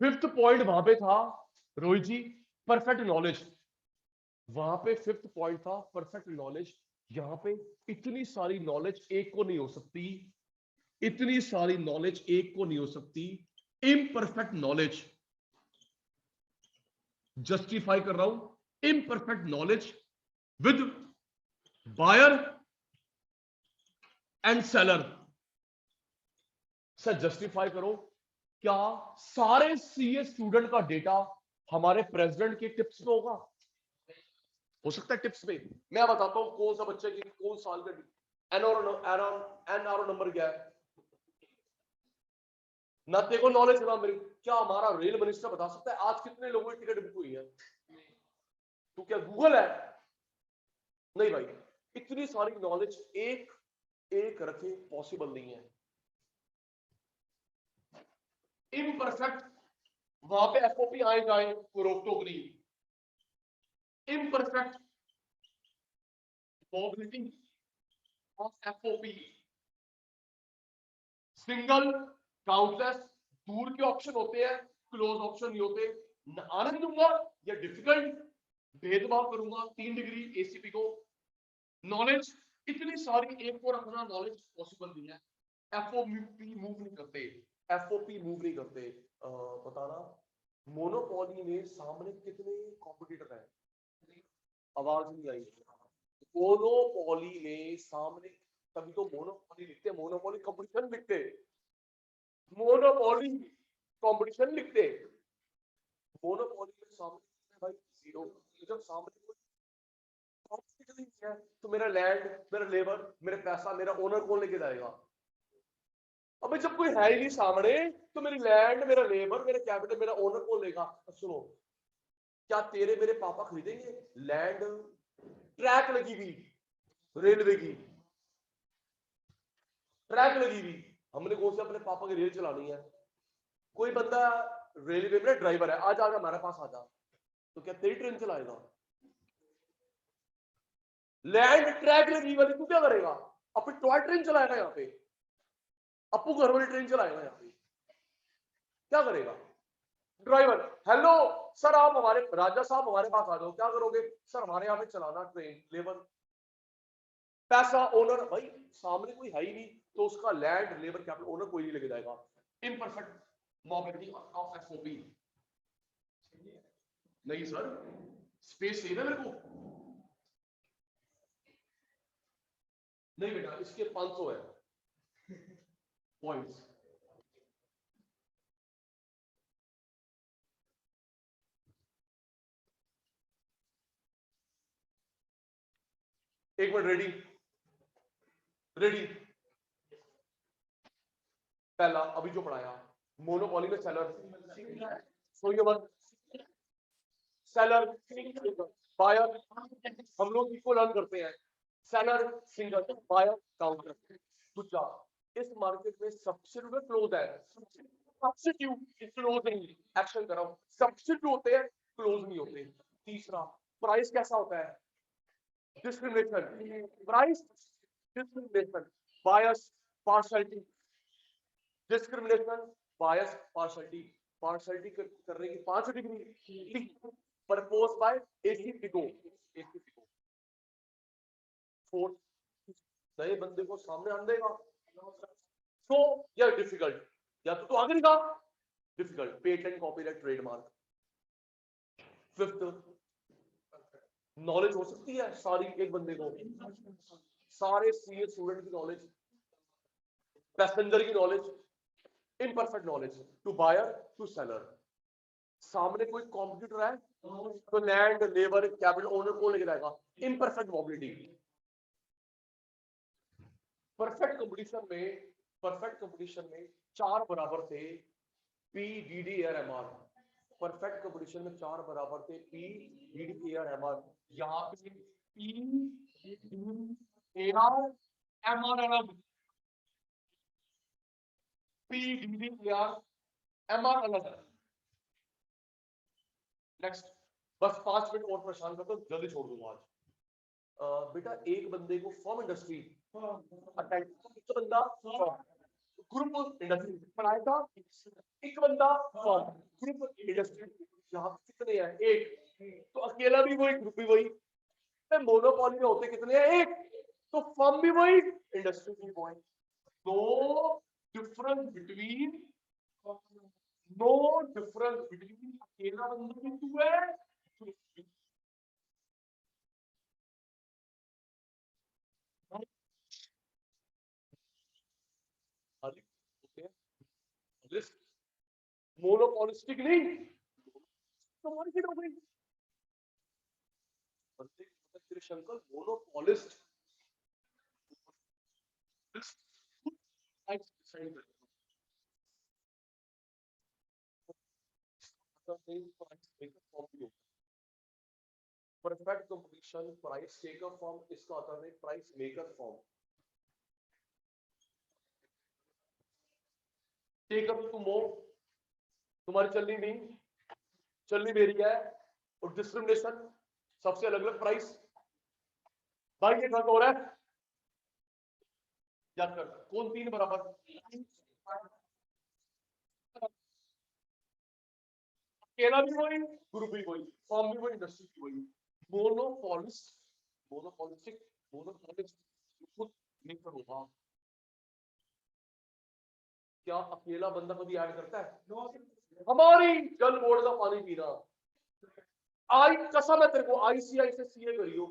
फिफ्थ पॉइंट वहां पे था रोहित जी, परफेक्ट नॉलेज। वहां पे फिफ्थ पॉइंट था परफेक्ट नॉलेज। यहां पे इतनी सारी नॉलेज एक को नहीं हो सकती, इतनी सारी नॉलेज एक को नहीं हो सकती। इम्परफेक्ट नॉलेज, जस्टिफाई कर रहा हूं, imperfect knowledge with buyer and seller. Sir justify करो, क्या सारे सीए स्टूडेंट का डेटा हमारे प्रेसिडेंट के टिप्स में होगा? हो सकता है टिप्स में। मैं बताता हूं कौन सा बच्चे की कौन साल का एनआरओ नंबर क्या है, ना तेरे को नॉलेज ना मेरे। क्या हमारा रेल मिनिस्टर बता सकता है आज कितने लोगों की टिकट बुक हुई है? तू क्या गूगल है? नहीं भाई, इतनी सारी नॉलेज एक एक रखे पॉसिबल नहीं है। इम्परफेक्ट, वहां पे एफओपी आए जाए कोई रोक टोक नहीं। Imperfect mobility of FOP, single, countless, दूर के ऑप्शन होते हैं, क्लोज ऑप्शन नहीं होते। आने दूंगा या डिफिकल्ट, भेदभाव करूंगा 3 डिग्री एसीपी को। नॉलेज इतनी सारी एक को रखना नॉलेज पॉसिबल नहीं है। एफओपी मूव नहीं करते, एफओपी मूव नहीं करते। बताना, मोनोपोली में सामने कितने कॉम्पिटिटर हैं? आवाज नहीं आई। मोनोपोली में सामने, तभी तो मोनोपोली लिखते हैं, मोनोपोली कंपटीशन लिखते, मोनोपोली कंपटीशन लिखते। मोनोपोली में सामने भाई जीरो। जब सामने कोई कॉम्पिटिशन नहीं है तो मेरा लैंड, मेरा लेबर, मेरा पैसा, मेरा ओनर कौन लेके जाएगा? अबे जब कोई है ही नहीं सामने तो मेरी लैंड, मेरा लेबर, मेरा कैपिटल, मेरा ओनर कौन लेगा? सुनो, क्या तेरे मेरे पापा खरीदेंगे लैंड? ट्रैक लगी हुई रेलवे की, ट्रैक लगी हुई, हमने कौन से अपने पापा की रेल चलानी है? कोई बंदा रेलवे में ड्राइवर है, आज आजा हमारे पास आजा, तो क्या तेरी ट्रेन चलाएगा? लैंड ट्रैक लगी वाली तू क्या करेगा? अपनी टॉय ट्रेन चलाएगा यहाँ पे, अपू घर वाली ट्रेन चलाएगा यहाँ पे, क्या करेगा? ड्राइवर, हेलो सर आप हमारे राजा साहब हमारे पास आ जाओ, क्या करोगे? सर हमारे यहाँ पे चलाना ट्रेन, लेबर, पैसा, ओनर। भाई सामने कोई है ही नहीं तो उसका लैंड, लेबर, कैपिटल, ओनर कोई नहीं लेके जाएगा। Imperfect mobility of FOP. नहीं सर, स्पेस चाहिए ना मेरे को। नहीं बेटा, इसके 500 है पॉइंट्स। एक मिनट, रेडी रेडी। पहला अभी जो पढ़ाया, मोनोपोली में सेलर, सेलर, बायर, हम लोग इसको लर्न करते हैं। Seller single, buyer counter. दूसरा, इस मार्केट में सब्स्टिट्यूट क्लोज है, सब्स्टिट्यूट क्लोज नहीं, एक्शन करो, सब्स्टिट्यूट होते हैं क्लोज नहीं होते। तीसरा, प्राइस कैसा होता है? Discrimination, price discrimination, bias partiality, discrimination, bias partiality. Partiality करने की 5 degree propose by A C Pigou, A C Pigou. Fourth, नए बंदे को सामने आने देगा तो या डिफिकल्ट, या तो आगे निकाल difficult, patent, copyright, trademark. Fifth, knowledge हो सकती है सारी एक बंदे को, सारे सीए स्टूडेंट की नॉलेज, पैसेंजर की knowledge, imperfect knowledge, to buyer to seller. सामने कोई कॉम्पिटिटर है तो लैंड, लेबर, कैपिटल, ओनर कौन लेके जाएगा? Imperfect mobility. परफेक्ट कंपटीशन में, परफेक्ट कंपटीशन में 4 बराबर थे, P D D R M R. Perfect competition में 4 बराबर थे, P D D R M R. यहाँ पे P D R M R अलग, P D D R M R अलग। नेक्स्ट, बस 5 मिनट और परेशान करता हूँ, जल्दी छोड़ दूंगा आज। बेटा एक बंदे को फॉर्म इंडस्ट्री अटेंड, एक बंदा ग्रुप इंडस्ट्री पढ़ाएगा, एक बंदा फॉर्म ग्रुप इंडस्ट्री। यहाँ कितने हैं? एक, तो अकेला भी वही, ग्रुप भी वही। मोनोपोली में होते कितने हैं? एक, तो फॉर्म भी वही, इंडस्ट्री भी वही। No difference between, no difference between, अकेला बंदा भी तू है, मोनोपोलिस्टिक नहीं, तो मार्केट हो गई। शंकर monopolist, perfect competition price taker firm, इसका आता है price maker firm. Take up to move, तुम्हारी चलनी नहीं, चलनी मेरी है। और डिस्क्रिमिनेशन, सबसे अलग अलग प्राइस। भाई ये खर्च हो रहा है या कर कौन तीन बराबर, अकेला भी वही, ग्रुप भी वही, फॉर्म भी वही, इंडस्ट्री भी वही। मोनोपोलिस्ट, मोनोपोलिस्टिक, मोनोपोलिस्ट खुद नहीं होगा। क्या अकेला बंदा कभी ऐड करता है? हमारी जल बोर्ड का पानी पीना, आई कसम है तेरे को, आईसीआई से सीए करियो,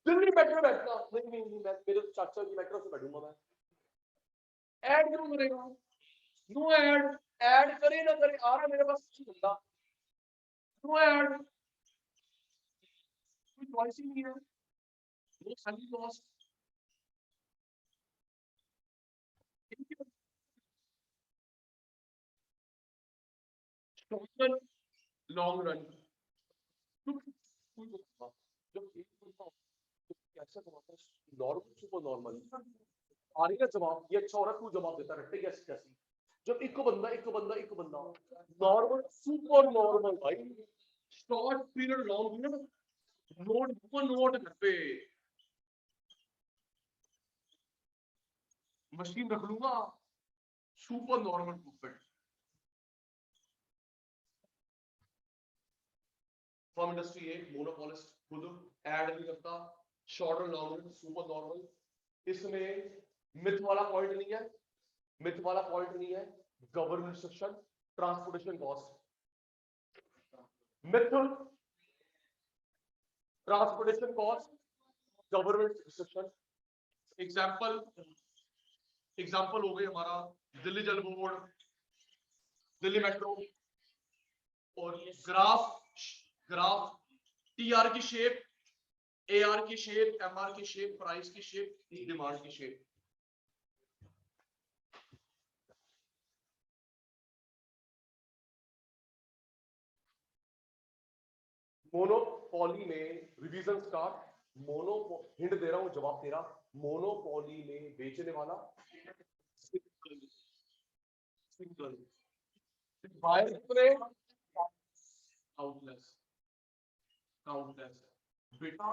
दिल्ली मेट्रो बैठना नहीं नहीं नहीं, मैं मेरे चाचा की मेट्रो से बैठूंगा मैं। ऐड क्यों करेगा? नो ऐड, ऐड करे ना करे, आ रहा मेरे पास बंदा, नो ऐड, कोई चॉइस ही नहीं है, no selling cost. Long run जब एक बंदा कैसे कमाता है, नॉर्मल सुपर नॉर्मल आ रही है जवाब, ये अच्छा हो रहा है, तू जवाब देता रट्टे कैसे कैसी। जब एक बंदा एक बंदा एक बंदा, नॉर्मल सुपर नॉर्मल भाई, short period long period, note को नोट घर पे मशीन रख लूंगा, super normal profit. Form industry है मोनोपोलिस्ट, खुद ऐड नहीं करता, शॉर्ट और लॉन्ग सुपर नॉर्मल। इसमें मिथ वाला पॉइंट नहीं है, मिथ वाला पॉइंट नहीं है, government section, transportation cost, myth transportation cost, government section. Example, example हो गई हमारा दिल्ली जल बोर्ड, दिल्ली मेट्रो, और ग्राफ, ग्राफ टीआर की शेप, एआर की शेप, एमआर की शेप, प्राइस की शेप, डिमांड की शेप। मोनोपोली में रिवीजन स्टार्ट, मोनो हिंट दे रहा हूं, जवाब तेरा, मोनोपोली में बेचने वाला सिंगल, सिंगल बायर कितने, काउंटलेस, काउंटलेस। बेटा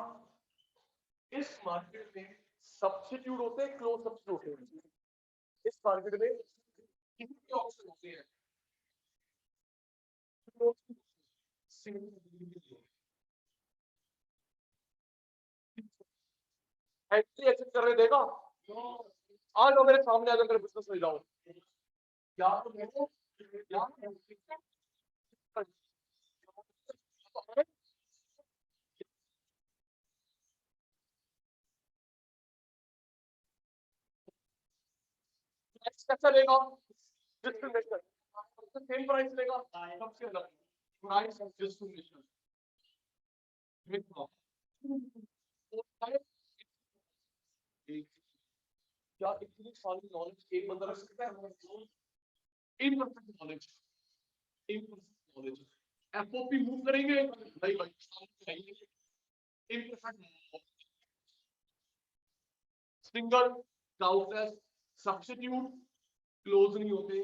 इस मार्केट में सब्स्टिट्यूट होते हैं, क्लोज सब्स्टिट्यूट होते हैं, इस मार्केट में कितने ऑप्शन होते हैं, एंट्री एग्जिट करने देगा? आ जाओ मेरे सामने, आकर मेरे बिजनेस में जाओ, क्या तुम हो, क्या कैसा लेगा, डिस्क्रिमिनेशन, सेम प्राइस लेगा, सबसे अलग प्राइस डिस्क्रिमिनेशन। क्या इतनी सारी नॉलेज एक बंदा रख सकता है? Imperfect knowledge, imperfect knowledge, FOP move करेंगे भाई भाई, imperfect single, countless, substitute, close नहीं होते,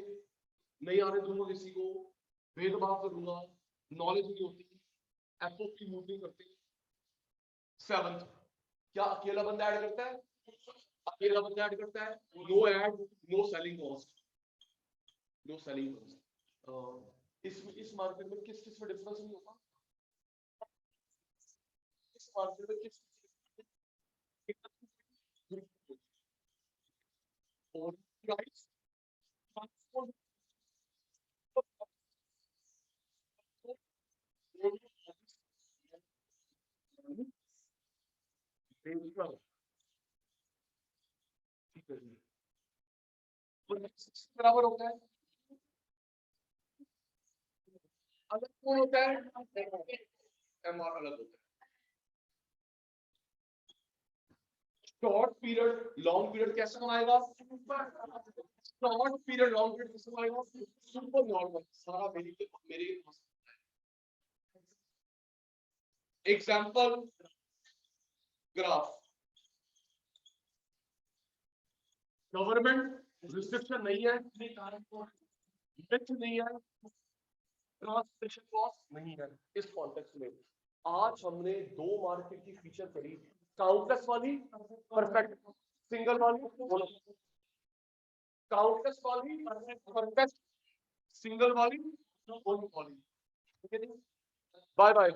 नहीं आने दूंगा किसी को, भेदभाव करूंगा, नॉलेज नहीं होती, एफओपी मूव नहीं करते। सेवंथ, क्या अकेला बंदा ऐड करता है? अकेला बंदा ऐड करता है, no ad, no selling cost, no selling cost. इस मार्केट में किस किस में डिफरेंस नहीं होता, इस मार्केट में किस और प्राइस ट्रांसपोर्ट, बराबर होता है, अलग कौन होता है, एमआर अलग होता है। शॉर्ट पीरियड लॉन्ग पीरियड कैसे बनाएगा, शॉर्ट पीरियड लॉन्ग पीरियड कैसे बनाएगा, सुपर नॉर्मल, सारा मेरे एग्जाम्पल ग्राफ, गवर्नमेंट रिस्ट्रिक्शन नहीं है, मिथ नहीं है, ट्रांसलेशन कॉस्ट नहीं है। इस कॉन्टेक्स्ट में आज हमने 2 मार्केट की फीचर करी, काउंटलेस वाली, परफेक्ट, सिंगल वाली, काउंटलेस वाली, परफेक्ट, सिंगल वाली, वाली। Bye bye.